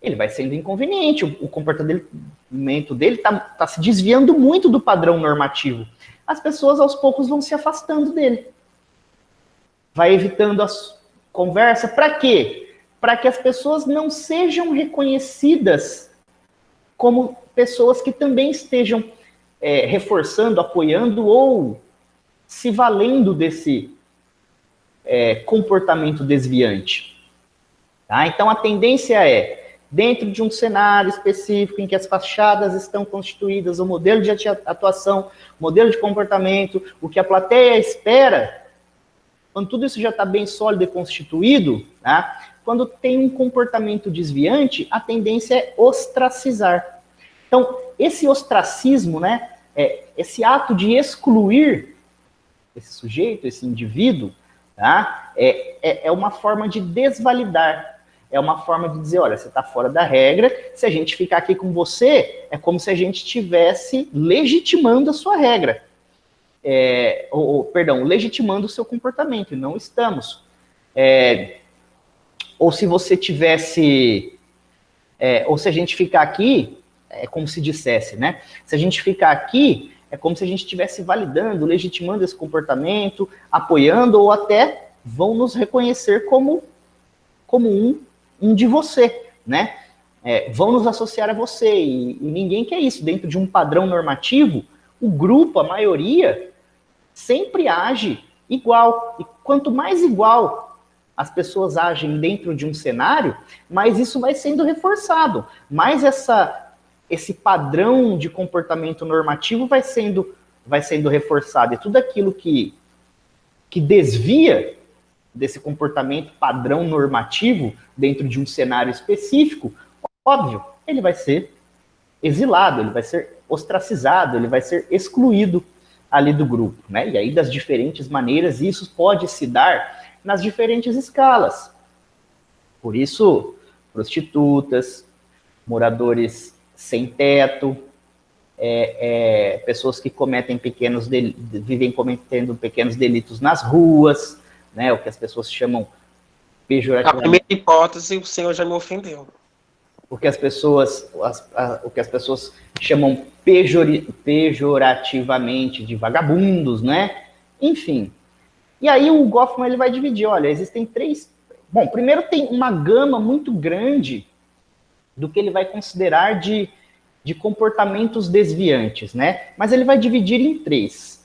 Ele vai sendo inconveniente. O comportamento dele está se desviando muito do padrão normativo. As pessoas, aos poucos, vão se afastando dele. Vai evitando a conversa. Para quê? Para que as pessoas não sejam reconhecidas como pessoas que também estejam reforçando, apoiando ou se valendo desse comportamento desviante. Tá? Então, a tendência é, dentro de um cenário específico em que as fachadas estão constituídas, o modelo de atuação, o modelo de comportamento, o que a plateia espera, quando tudo isso já está bem sólido e constituído, tá? Quando tem um comportamento desviante, a tendência é ostracizar. Então, esse ostracismo, né, esse ato de excluir esse sujeito, esse indivíduo, tá? É uma forma de desvalidar. É uma forma de dizer, olha, você está fora da regra, se a gente ficar aqui com você, é como se a gente estivesse legitimando a sua regra. Legitimando o seu comportamento, e não estamos. Ou se você tivesse... ou se a gente ficar aqui, é como se dissesse, né? Se a gente ficar aqui, é como se a gente estivesse validando, legitimando esse comportamento, apoiando, ou até vão nos reconhecer como um de você, né? Vão nos associar a você, e ninguém quer isso. Dentro de um padrão normativo, o grupo, a maioria, sempre age igual. E quanto mais igual as pessoas agem dentro de um cenário, mais isso vai sendo reforçado. Mais esse padrão de comportamento normativo vai sendo reforçado. E tudo aquilo que desvia desse comportamento padrão normativo dentro de um cenário específico, óbvio, ele vai ser exilado, ele vai ser ostracizado, ele vai ser excluído ali do grupo, né? E aí, das diferentes maneiras, isso pode se dar nas diferentes escalas. Por isso, prostitutas, moradores sem teto, pessoas que vivem cometendo pequenos delitos nas ruas, né, o que as pessoas chamam pejorativamente. A primeira hipótese, o senhor já me ofendeu. O que as pessoas chamam pejorativamente de vagabundos, né? Enfim. E aí o Goffman ele vai dividir, olha, existem três... Bom, primeiro tem uma gama muito grande do que ele vai considerar de comportamentos desviantes, né? Mas ele vai dividir em três.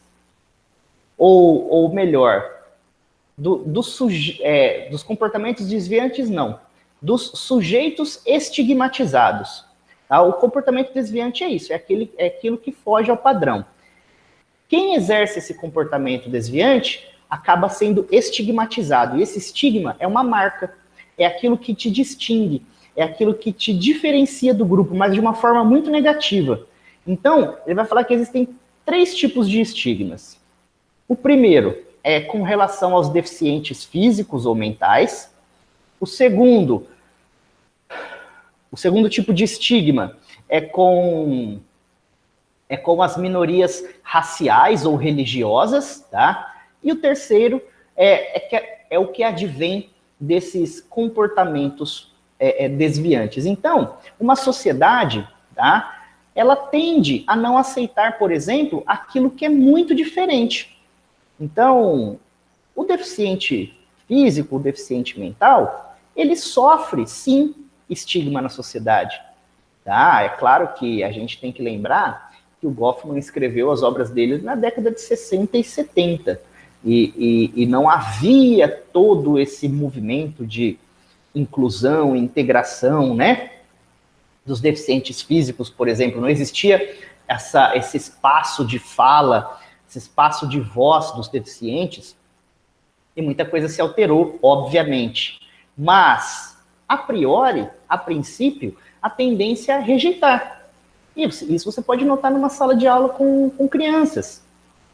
Ou melhor, dos comportamentos desviantes, não. Dos sujeitos estigmatizados. Tá? O comportamento desviante é isso, é aquilo que foge ao padrão. Quem exerce esse comportamento desviante acaba sendo estigmatizado. E esse estigma é uma marca, é aquilo que te distingue, é aquilo que te diferencia do grupo, mas de uma forma muito negativa. Então, ele vai falar que existem três tipos de estigmas. O primeiro é com relação aos deficientes físicos ou mentais. O segundo tipo de estigma é com as minorias raciais ou religiosas, tá? E o terceiro é o que advém desses comportamentos desviantes. Então, uma sociedade, tá? Ela tende a não aceitar, por exemplo, aquilo que é muito diferente. Então, o deficiente físico, o deficiente mental, ele sofre, sim, estigma na sociedade. Tá? É claro que a gente tem que lembrar que o Goffman escreveu as obras dele na década de 60 e 70. E não havia todo esse movimento de inclusão, integração, né? Dos deficientes físicos, por exemplo. Não existia esse espaço de fala, esse espaço de voz dos deficientes. E muita coisa se alterou, obviamente. Mas, a priori, a princípio, a tendência é rejeitar. Isso você pode notar numa sala de aula com crianças.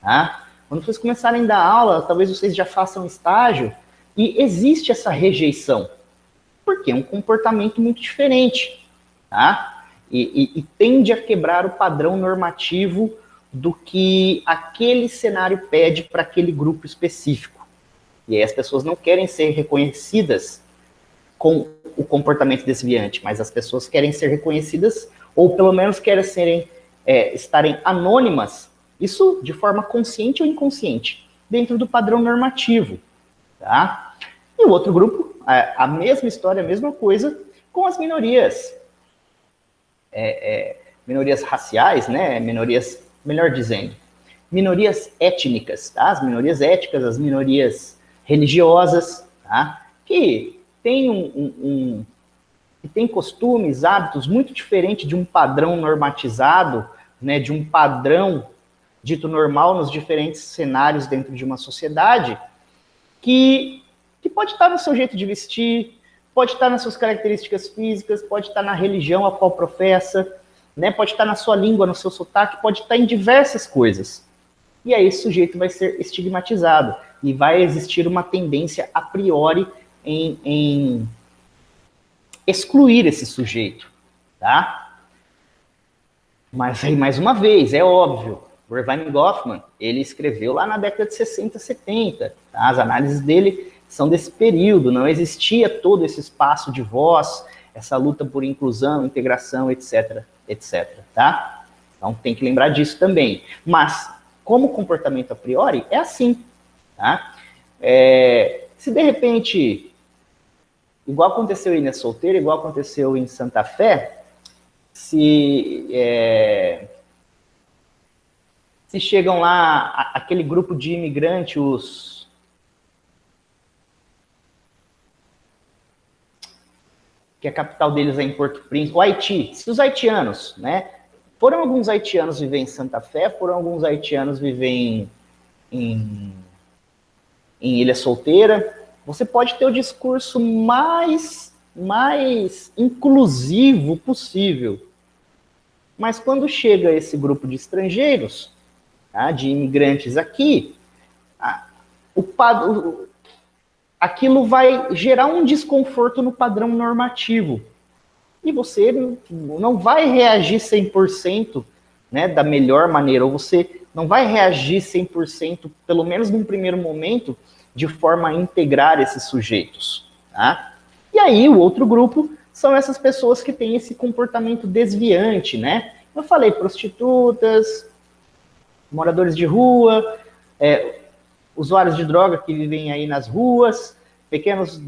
Tá? Quando vocês começarem a dar aula, talvez vocês já façam estágio, e existe essa rejeição. Porque é um comportamento muito diferente. Tá? E tende a quebrar o padrão normativo do que aquele cenário pede para aquele grupo específico. E aí as pessoas não querem ser reconhecidas com o comportamento desviante, mas as pessoas querem ser reconhecidas, ou pelo menos querem estarem anônimas, isso de forma consciente ou inconsciente, dentro do padrão normativo. Tá? E o outro grupo, a mesma história, a mesma coisa, com as minorias. Minorias raciais, né? Minorias, melhor dizendo, minorias étnicas, tá? As minorias étnicas, as minorias religiosas, tá? Que tem que tem costumes, hábitos muito diferentes de um padrão normatizado, né? De um padrão dito normal nos diferentes cenários dentro de uma sociedade, que pode estar no seu jeito de vestir, pode estar nas suas características físicas, pode estar na religião a qual professa, né? Pode estar na sua língua, no seu sotaque, pode estar em diversas coisas. E aí esse sujeito vai ser estigmatizado e vai existir uma tendência a priori em excluir esse sujeito, tá? Mas aí, mais uma vez, é óbvio, o Irving Goffman, ele escreveu lá na década de 60, 70, tá? As análises dele são desse período, não existia todo esse espaço de voz, essa luta por inclusão, integração, etc, etc, tá? Então tem que lembrar disso também. Mas, como comportamento a priori, é assim, tá? Se de repente, igual aconteceu em Ilha Solteira, igual aconteceu em Santa Fé, se chegam lá aquele grupo de imigrantes, que a capital deles é em Porto Príncipe, o Haiti, se os haitianos, né? Foram alguns haitianos viver em Santa Fé, foram alguns haitianos viver em Ilha Solteira, você pode ter o discurso mais inclusivo possível. Mas quando chega esse grupo de estrangeiros, tá, de imigrantes aqui, a aquilo vai gerar um desconforto no padrão normativo. E você não vai reagir 100%, né, da melhor maneira, ou você não vai reagir 100%, pelo menos num primeiro momento, de forma a integrar esses sujeitos. Tá? E aí, o outro grupo são essas pessoas que têm esse comportamento desviante, né? Eu falei, prostitutas, moradores de rua, usuários de droga que vivem aí nas ruas, pessoas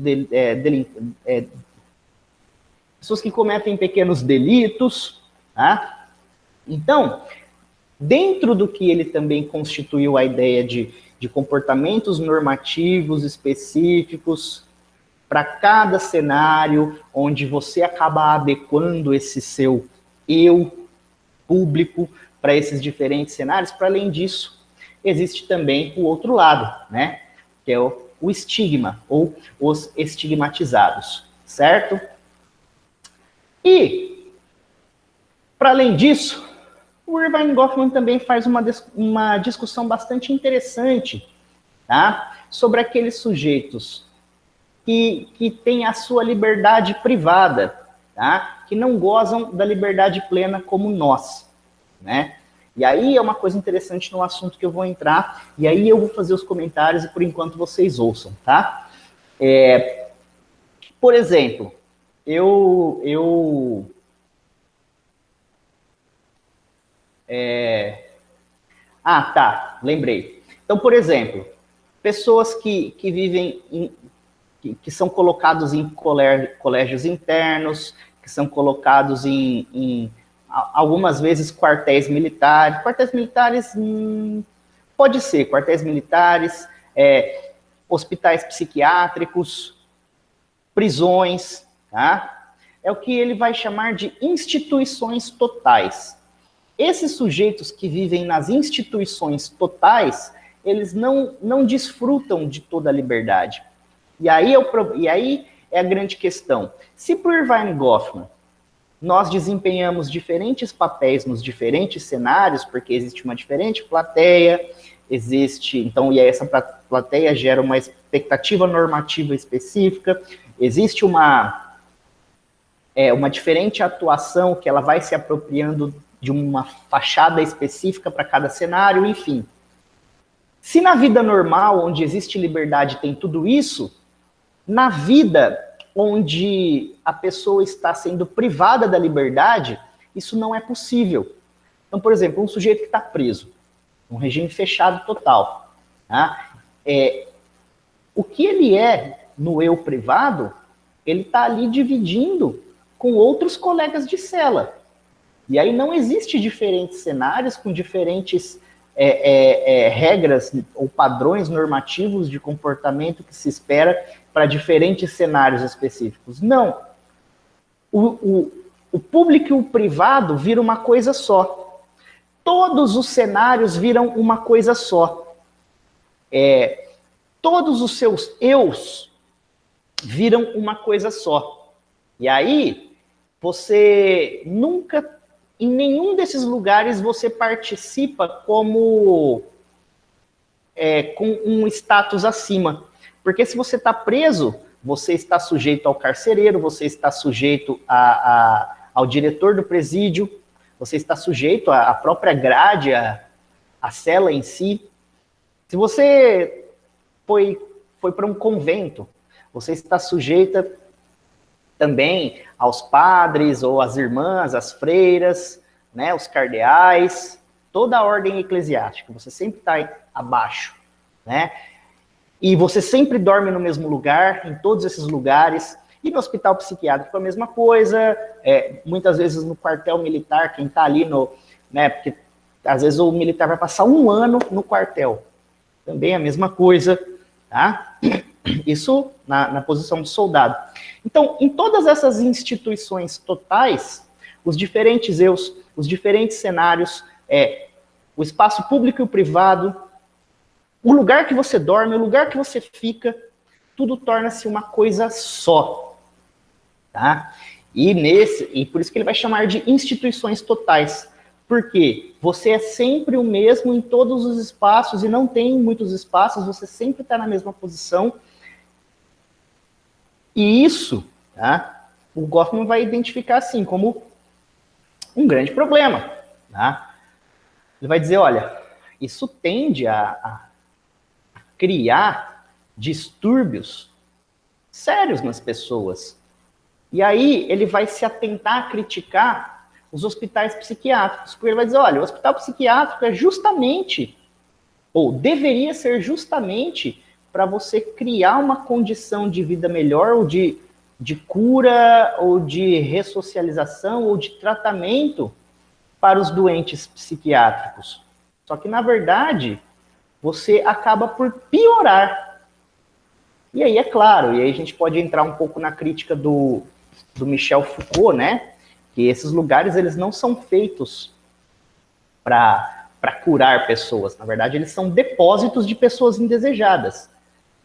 que cometem pequenos delitos, tá? Então, dentro do que ele também constituiu a ideia de comportamentos normativos específicos para cada cenário, onde você acaba adequando esse seu eu público para esses diferentes cenários. Para além disso, existe também o outro lado, né? Que é o estigma, ou os estigmatizados, certo? E, para além disso, o Irving Goffman também faz uma discussão bastante interessante, tá? Sobre aqueles sujeitos que têm a sua liberdade privada, tá? Que não gozam da liberdade plena como nós, né? E aí é uma coisa interessante no assunto que eu vou entrar, e aí eu vou fazer os comentários e por enquanto vocês ouçam, tá? Por exemplo, lembrei. Então, por exemplo, pessoas que vivem, que são colocados em colégios internos, que são colocados em algumas vezes quartéis militares. Quartéis militares, pode ser, quartéis militares, hospitais psiquiátricos, prisões, tá? É o que ele vai chamar de instituições totais. Esses sujeitos que vivem nas instituições totais, eles não desfrutam de toda a liberdade. E aí é a grande questão. Se para o Irving Goffman nós desempenhamos diferentes papéis nos diferentes cenários, porque existe uma diferente plateia, e essa plateia gera uma expectativa normativa específica, existe uma diferente atuação que ela vai se apropriando de uma fachada específica para cada cenário, enfim. Se na vida normal, onde existe liberdade, tem tudo isso, na vida onde a pessoa está sendo privada da liberdade, isso não é possível. Então, por exemplo, um sujeito que está preso, um regime fechado total, tá? O que ele é no eu privado, ele está ali dividindo com outros colegas de cela. E aí não existe diferentes cenários com diferentes regras ou padrões normativos de comportamento que se espera para diferentes cenários específicos. Não. O público e o privado viram uma coisa só. Todos os cenários viram uma coisa só. Todos os seus eus viram uma coisa só. E aí, você nunca, em nenhum desses lugares, você participa como com um status acima. Porque se você está preso, você está sujeito ao carcereiro, você está sujeito ao diretor do presídio, você está sujeito à própria grade, à cela em si. Se você foi para um convento, você está sujeita também aos padres ou às irmãs, às freiras, né, os cardeais, toda a ordem eclesiástica, você sempre está abaixo, né? E você sempre dorme no mesmo lugar, em todos esses lugares, e no hospital psiquiátrico a mesma coisa, muitas vezes no quartel militar, quem está ali né, porque às vezes o militar vai passar 1 ano no quartel, também a mesma coisa, tá? Isso na posição de soldado. Então, em todas essas instituições totais, os diferentes eus, os diferentes cenários, o espaço público e o privado, o lugar que você dorme, o lugar que você fica, tudo torna-se uma coisa só. Tá? E por isso que ele vai chamar de instituições totais. Porque você é sempre o mesmo em todos os espaços, e não tem muitos espaços, você sempre está na mesma posição. E isso, tá, o Goffman vai identificar assim como um grande problema. Tá? Ele vai dizer, olha, isso tende a criar distúrbios sérios nas pessoas. E aí ele vai se atentar a criticar os hospitais psiquiátricos, porque ele vai dizer, olha, o hospital psiquiátrico é justamente, ou deveria ser justamente, para você criar uma condição de vida melhor, ou de cura, ou de ressocialização, ou de tratamento para os doentes psiquiátricos. Só que, na verdade, você acaba por piorar. E aí, é claro, e aí a gente pode entrar um pouco na crítica do Michel Foucault, né? Que esses lugares, eles não são feitos para curar pessoas. Na verdade, eles são depósitos de pessoas indesejadas.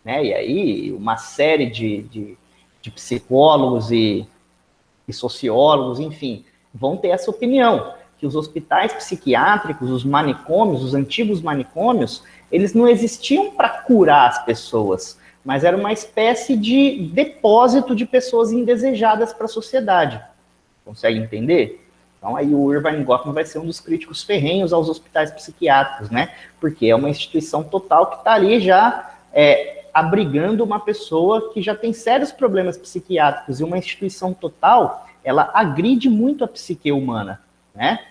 Né? E aí, uma série de psicólogos e sociólogos, enfim, vão ter essa opinião, que os hospitais psiquiátricos, os manicômios, os antigos manicômios, eles não existiam para curar as pessoas, mas era uma espécie de depósito de pessoas indesejadas para a sociedade. Consegue entender? Então aí o Irving Goffman vai ser um dos críticos ferrenhos aos hospitais psiquiátricos, né? Porque é uma instituição total que está ali já abrigando uma pessoa que já tem sérios problemas psiquiátricos, e uma instituição total, ela agride muito a psique humana, né?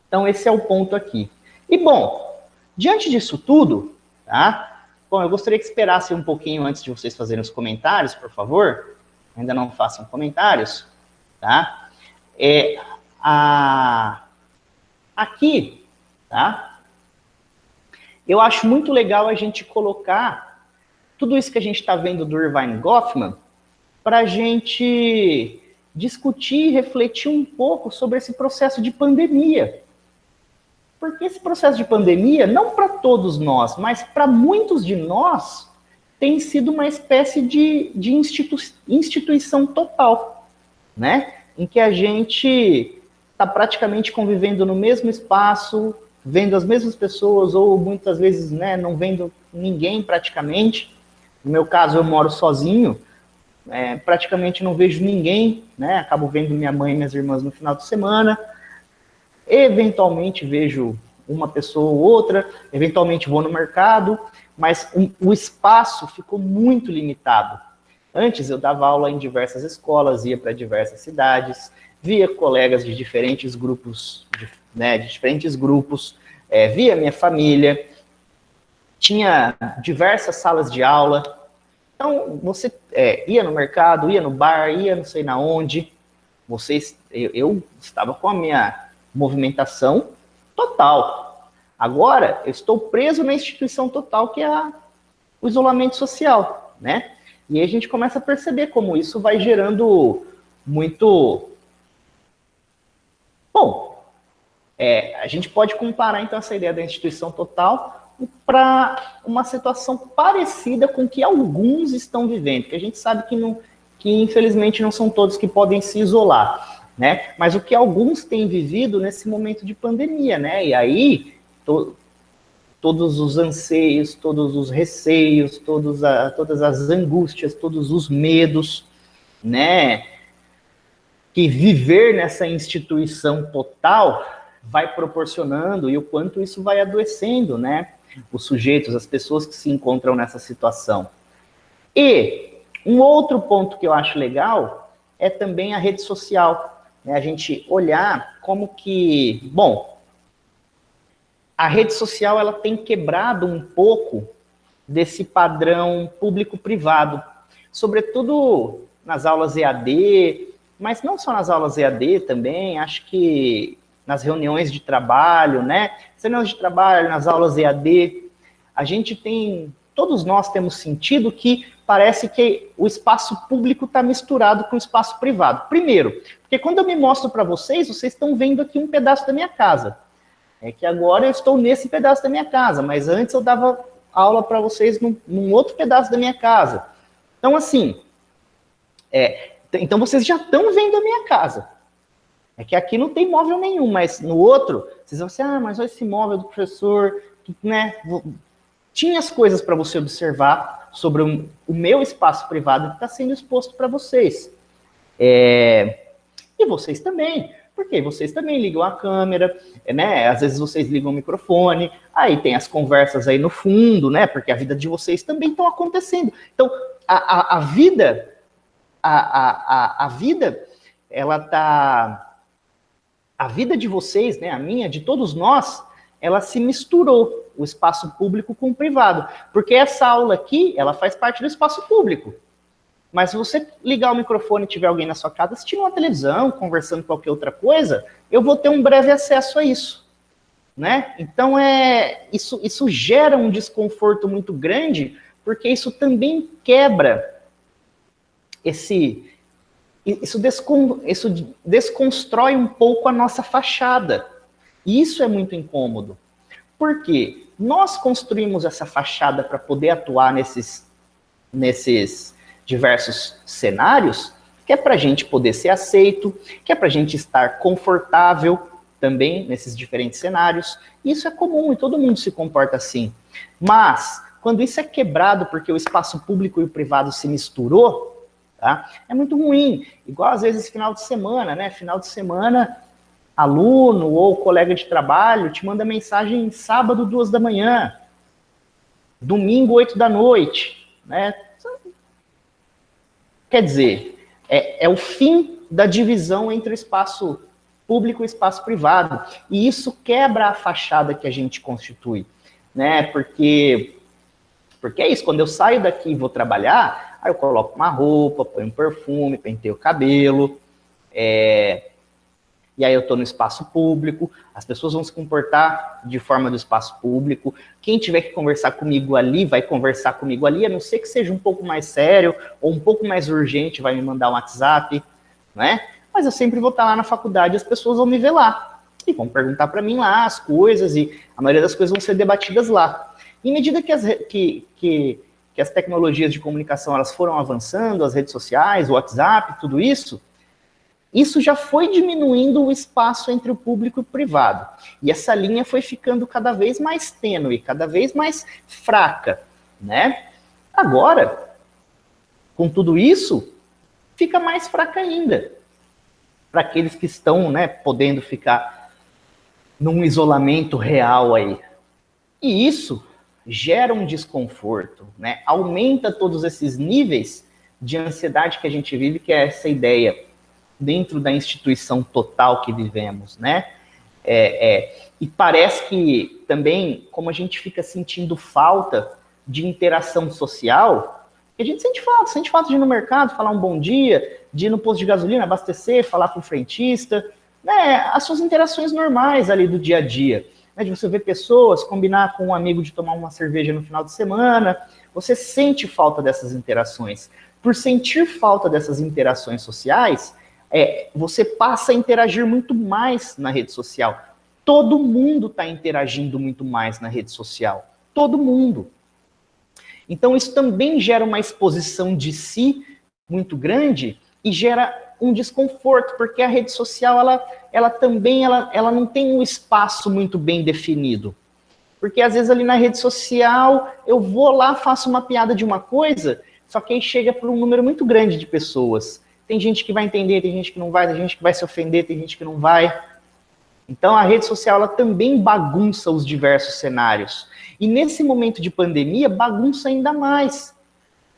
Então esse é o ponto aqui. E bom, diante disso tudo, tá? Bom, eu gostaria que esperasse um pouquinho antes de vocês fazerem os comentários, por favor. Ainda não façam comentários, tá? Aqui, tá? Eu acho muito legal a gente colocar tudo isso que a gente está vendo do Irving Goffman para a gente discutir e refletir um pouco sobre esse processo de pandemia. Porque esse processo de pandemia, não para todos nós, mas para muitos de nós, tem sido uma espécie de instituição total, né? Em que a gente está praticamente convivendo no mesmo espaço, vendo as mesmas pessoas, ou muitas vezes, né, não vendo ninguém praticamente. No meu caso, eu moro sozinho, praticamente não vejo ninguém, né? Acabo vendo minha mãe e minhas irmãs no final de semana. Eventualmente vejo uma pessoa ou outra, eventualmente vou no mercado, mas o espaço ficou muito limitado. Antes eu dava aula em diversas escolas, ia para diversas cidades, via colegas de diferentes grupos, via minha família, tinha diversas salas de aula. Então, você ia no mercado, ia no bar, ia não sei na onde. Eu estava com a minha movimentação total. Agora, eu estou preso na instituição total, que é o isolamento social, né? E aí a gente começa a perceber como isso vai gerando muito... Bom, a gente pode comparar, então, essa ideia da instituição total para uma situação parecida com que alguns estão vivendo, que a gente sabe que infelizmente não são todos que podem se isolar, né? Mas o que alguns têm vivido nesse momento de pandemia, né? E aí, todos os anseios, todos os receios, todas as angústias, todos os medos, né? Que viver nessa instituição total vai proporcionando, e o quanto isso vai adoecendo, né? Os sujeitos, as pessoas que se encontram nessa situação. E um outro ponto que eu acho legal é também a rede social, né? A gente olhar como que, bom, a rede social ela tem quebrado um pouco desse padrão público-privado, sobretudo nas aulas EAD, mas não só nas aulas EAD também, acho que nas reuniões de trabalho, né? Nas reuniões de trabalho, nas aulas EAD, a gente tem, todos nós temos sentido que parece que o espaço público está misturado com o espaço privado. Primeiro, porque quando eu me mostro para vocês estão vendo aqui um pedaço da minha casa. É que agora eu estou nesse pedaço da minha casa, mas antes eu dava aula para vocês num outro pedaço da minha casa. Então, assim, então vocês já estão vendo a minha casa. É que aqui não tem móvel nenhum, mas no outro, vocês vão assim, mas olha esse móvel do professor, né? Tinha as coisas para você observar sobre o meu espaço privado que está sendo exposto para vocês. E vocês também, porque vocês também ligam a câmera, né? Às vezes vocês ligam o microfone, aí tem as conversas aí no fundo, né? Porque a vida de vocês também estão acontecendo. Então, a vida, a vida, ela tá... A vida de vocês, né? A minha, de todos nós, ela se misturou, o espaço público com o privado. Porque essa aula aqui, ela faz parte do espaço público. Mas se você ligar o microfone e tiver alguém na sua casa assistindo uma televisão, conversando qualquer outra coisa, eu vou ter um breve acesso a isso, né? Então, isso gera um desconforto muito grande, porque isso também quebra isso desconstrói um pouco a nossa fachada. E isso é muito incômodo. Por quê? Nós construímos essa fachada para poder atuar nesses diversos cenários, que é para a gente poder ser aceito, que é para a gente estar confortável também nesses diferentes cenários. Isso é comum e todo mundo se comporta assim. Mas, quando isso é quebrado porque o espaço público e o privado se misturou, tá? É muito ruim. Igual às vezes final de semana, né? Final de semana, aluno ou colega de trabalho te manda mensagem sábado, 2 da manhã, domingo, 8 da noite, né? Quer dizer, é o fim da divisão entre o espaço público e o espaço privado. E isso quebra a fachada que a gente constitui, né? Porque é isso, quando eu saio daqui e vou trabalhar, aí eu coloco uma roupa, ponho um perfume, penteio o cabelo, e aí eu estou no espaço público, as pessoas vão se comportar de forma do espaço público, quem tiver que conversar comigo ali, vai conversar comigo ali, a não ser que seja um pouco mais sério, ou um pouco mais urgente, vai me mandar um WhatsApp, né? Mas eu sempre vou estar lá na faculdade, as pessoas vão me ver lá, e vão perguntar para mim lá as coisas, e a maioria das coisas vão ser debatidas lá. Em medida que as tecnologias de comunicação elas foram avançando, as redes sociais, o WhatsApp, tudo isso já foi diminuindo o espaço entre o público e o privado. E essa linha foi ficando cada vez mais tênue, cada vez mais fraca, né? Agora, com tudo isso, fica mais fraca ainda. Para aqueles que estão, né, podendo ficar num isolamento real aí. E isso gera um desconforto, né? Aumenta todos esses níveis de ansiedade que a gente vive, que é essa ideia dentro da instituição total que vivemos, né? E parece que também, como a gente fica sentindo falta de interação social, a gente sente falta de ir no mercado, falar um bom dia, de ir no posto de gasolina, abastecer, falar com o frentista, né? As suas interações normais ali do dia a dia, né? De você ver pessoas, combinar com um amigo de tomar uma cerveja no final de semana, você sente falta dessas interações. Por sentir falta dessas interações sociais, você passa a interagir muito mais na rede social. Todo mundo está interagindo muito mais na rede social. Todo mundo. Então, isso também gera uma exposição de si muito grande e gera um desconforto, porque a rede social, ela também não tem um espaço muito bem definido. Porque, às vezes, ali na rede social, eu vou lá, faço uma piada de uma coisa, só que aí chega para um número muito grande de pessoas. Tem gente que vai entender, tem gente que não vai, tem gente que vai se ofender, tem gente que não vai. Então, a rede social ela também bagunça os diversos cenários. E nesse momento de pandemia, bagunça ainda mais.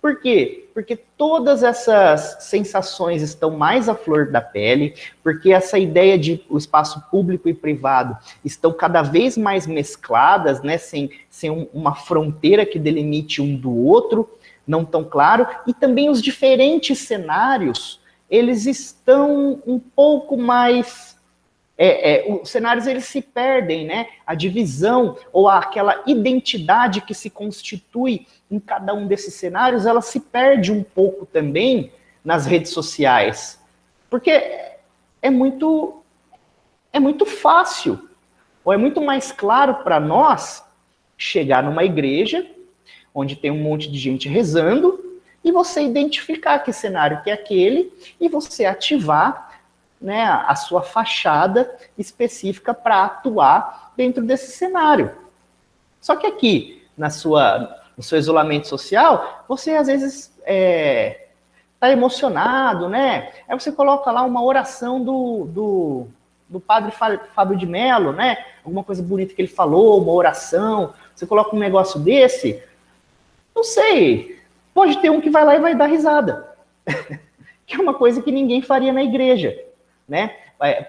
Por quê? Porque todas essas sensações estão mais à flor da pele, porque essa ideia de o espaço público e privado estão cada vez mais mescladas, né, sem uma fronteira que delimite um do outro, não tão claro, e também os diferentes cenários, eles estão um pouco mais... os cenários, eles se perdem, né? A divisão, ou aquela identidade que se constitui em cada um desses cenários, ela se perde um pouco também nas redes sociais. Porque é muito fácil, ou é muito mais claro para nós chegar numa igreja onde tem um monte de gente rezando, e você identificar que cenário que é aquele, e você ativar, né, a sua fachada específica para atuar dentro desse cenário. Só que aqui, no seu isolamento social, você às vezes tá emocionado, né? Aí você coloca lá uma oração do padre Fábio de Mello, né? Alguma coisa bonita que ele falou, uma oração. Você coloca um negócio desse, não sei, pode ter um que vai lá e vai dar risada. Que é uma coisa que ninguém faria na igreja, né?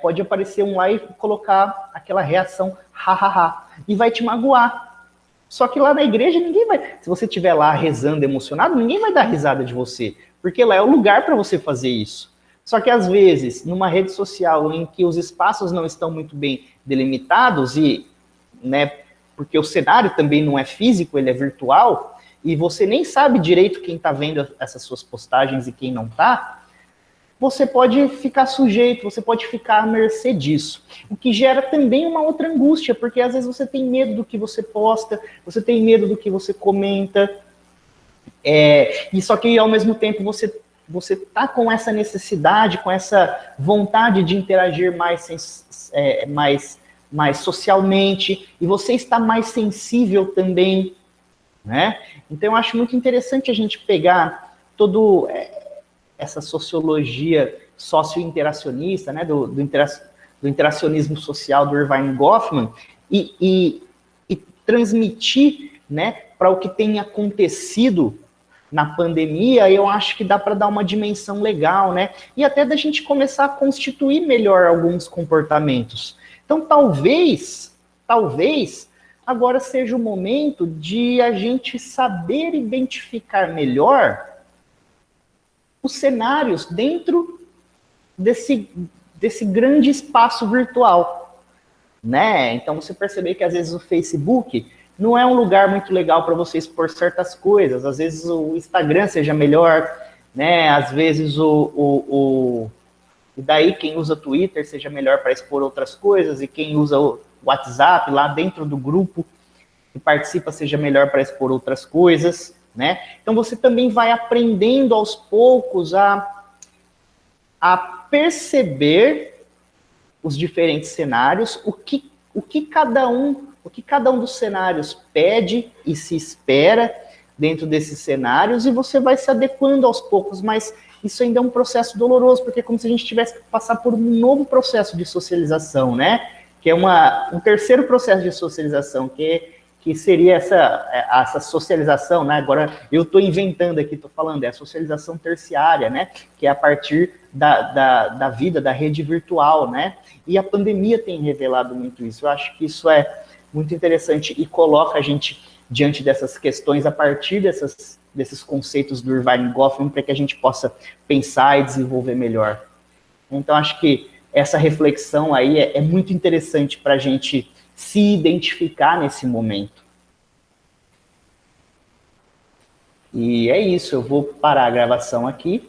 Pode aparecer um lá e colocar aquela reação, ha, e vai te magoar. Só que lá na igreja ninguém vai... Se você estiver lá rezando, emocionado, ninguém vai dar risada de você, porque lá é o lugar para você fazer isso. Só que às vezes, numa rede social em que os espaços não estão muito bem delimitados, e, né, porque o cenário também não é físico, ele é virtual, e você nem sabe direito quem está vendo essas suas postagens e quem não está, você pode ficar sujeito, você pode ficar à mercê disso. O que gera também uma outra angústia, porque às vezes você tem medo do que você posta, você tem medo do que você comenta, e só que ao mesmo tempo você tá com essa necessidade, com essa vontade de interagir mais socialmente, e você está mais sensível também, né? Então eu acho muito interessante a gente pegar todo essa sociologia socio-interacionista, né, do interacionismo social do Irving Goffman, e transmitir, né, para o que tem acontecido na pandemia. Eu acho que dá para dar uma dimensão legal, né, e até da gente começar a constituir melhor alguns comportamentos. Então, talvez, agora seja o momento de a gente saber identificar melhor os cenários dentro desse grande espaço virtual, né? Então, você perceber que às vezes o Facebook não é um lugar muito legal para você expor certas coisas, às vezes o Instagram seja melhor, né? Às vezes e daí quem usa Twitter seja melhor para expor outras coisas, e quem usa o WhatsApp lá dentro do grupo que participa seja melhor para expor outras coisas, né? Então você também vai aprendendo aos poucos a perceber os diferentes cenários, o que cada um dos cenários pede e se espera dentro desses cenários, e você vai se adequando aos poucos, mas isso ainda é um processo doloroso, porque é como se a gente tivesse que passar por um novo processo de socialização, né? Que é um terceiro processo de socialização, que seria essa socialização, né? Agora eu estou inventando aqui, estou falando, é a socialização terciária, né? Que é a partir da vida, da rede virtual, né? E a pandemia tem revelado muito isso. Eu acho que isso é muito interessante e coloca a gente diante dessas questões a partir desses conceitos do Irving Goffman, para que a gente possa pensar e desenvolver melhor. Então, acho que essa reflexão aí é muito interessante para a gente se identificar nesse momento. E é isso, eu vou parar a gravação aqui.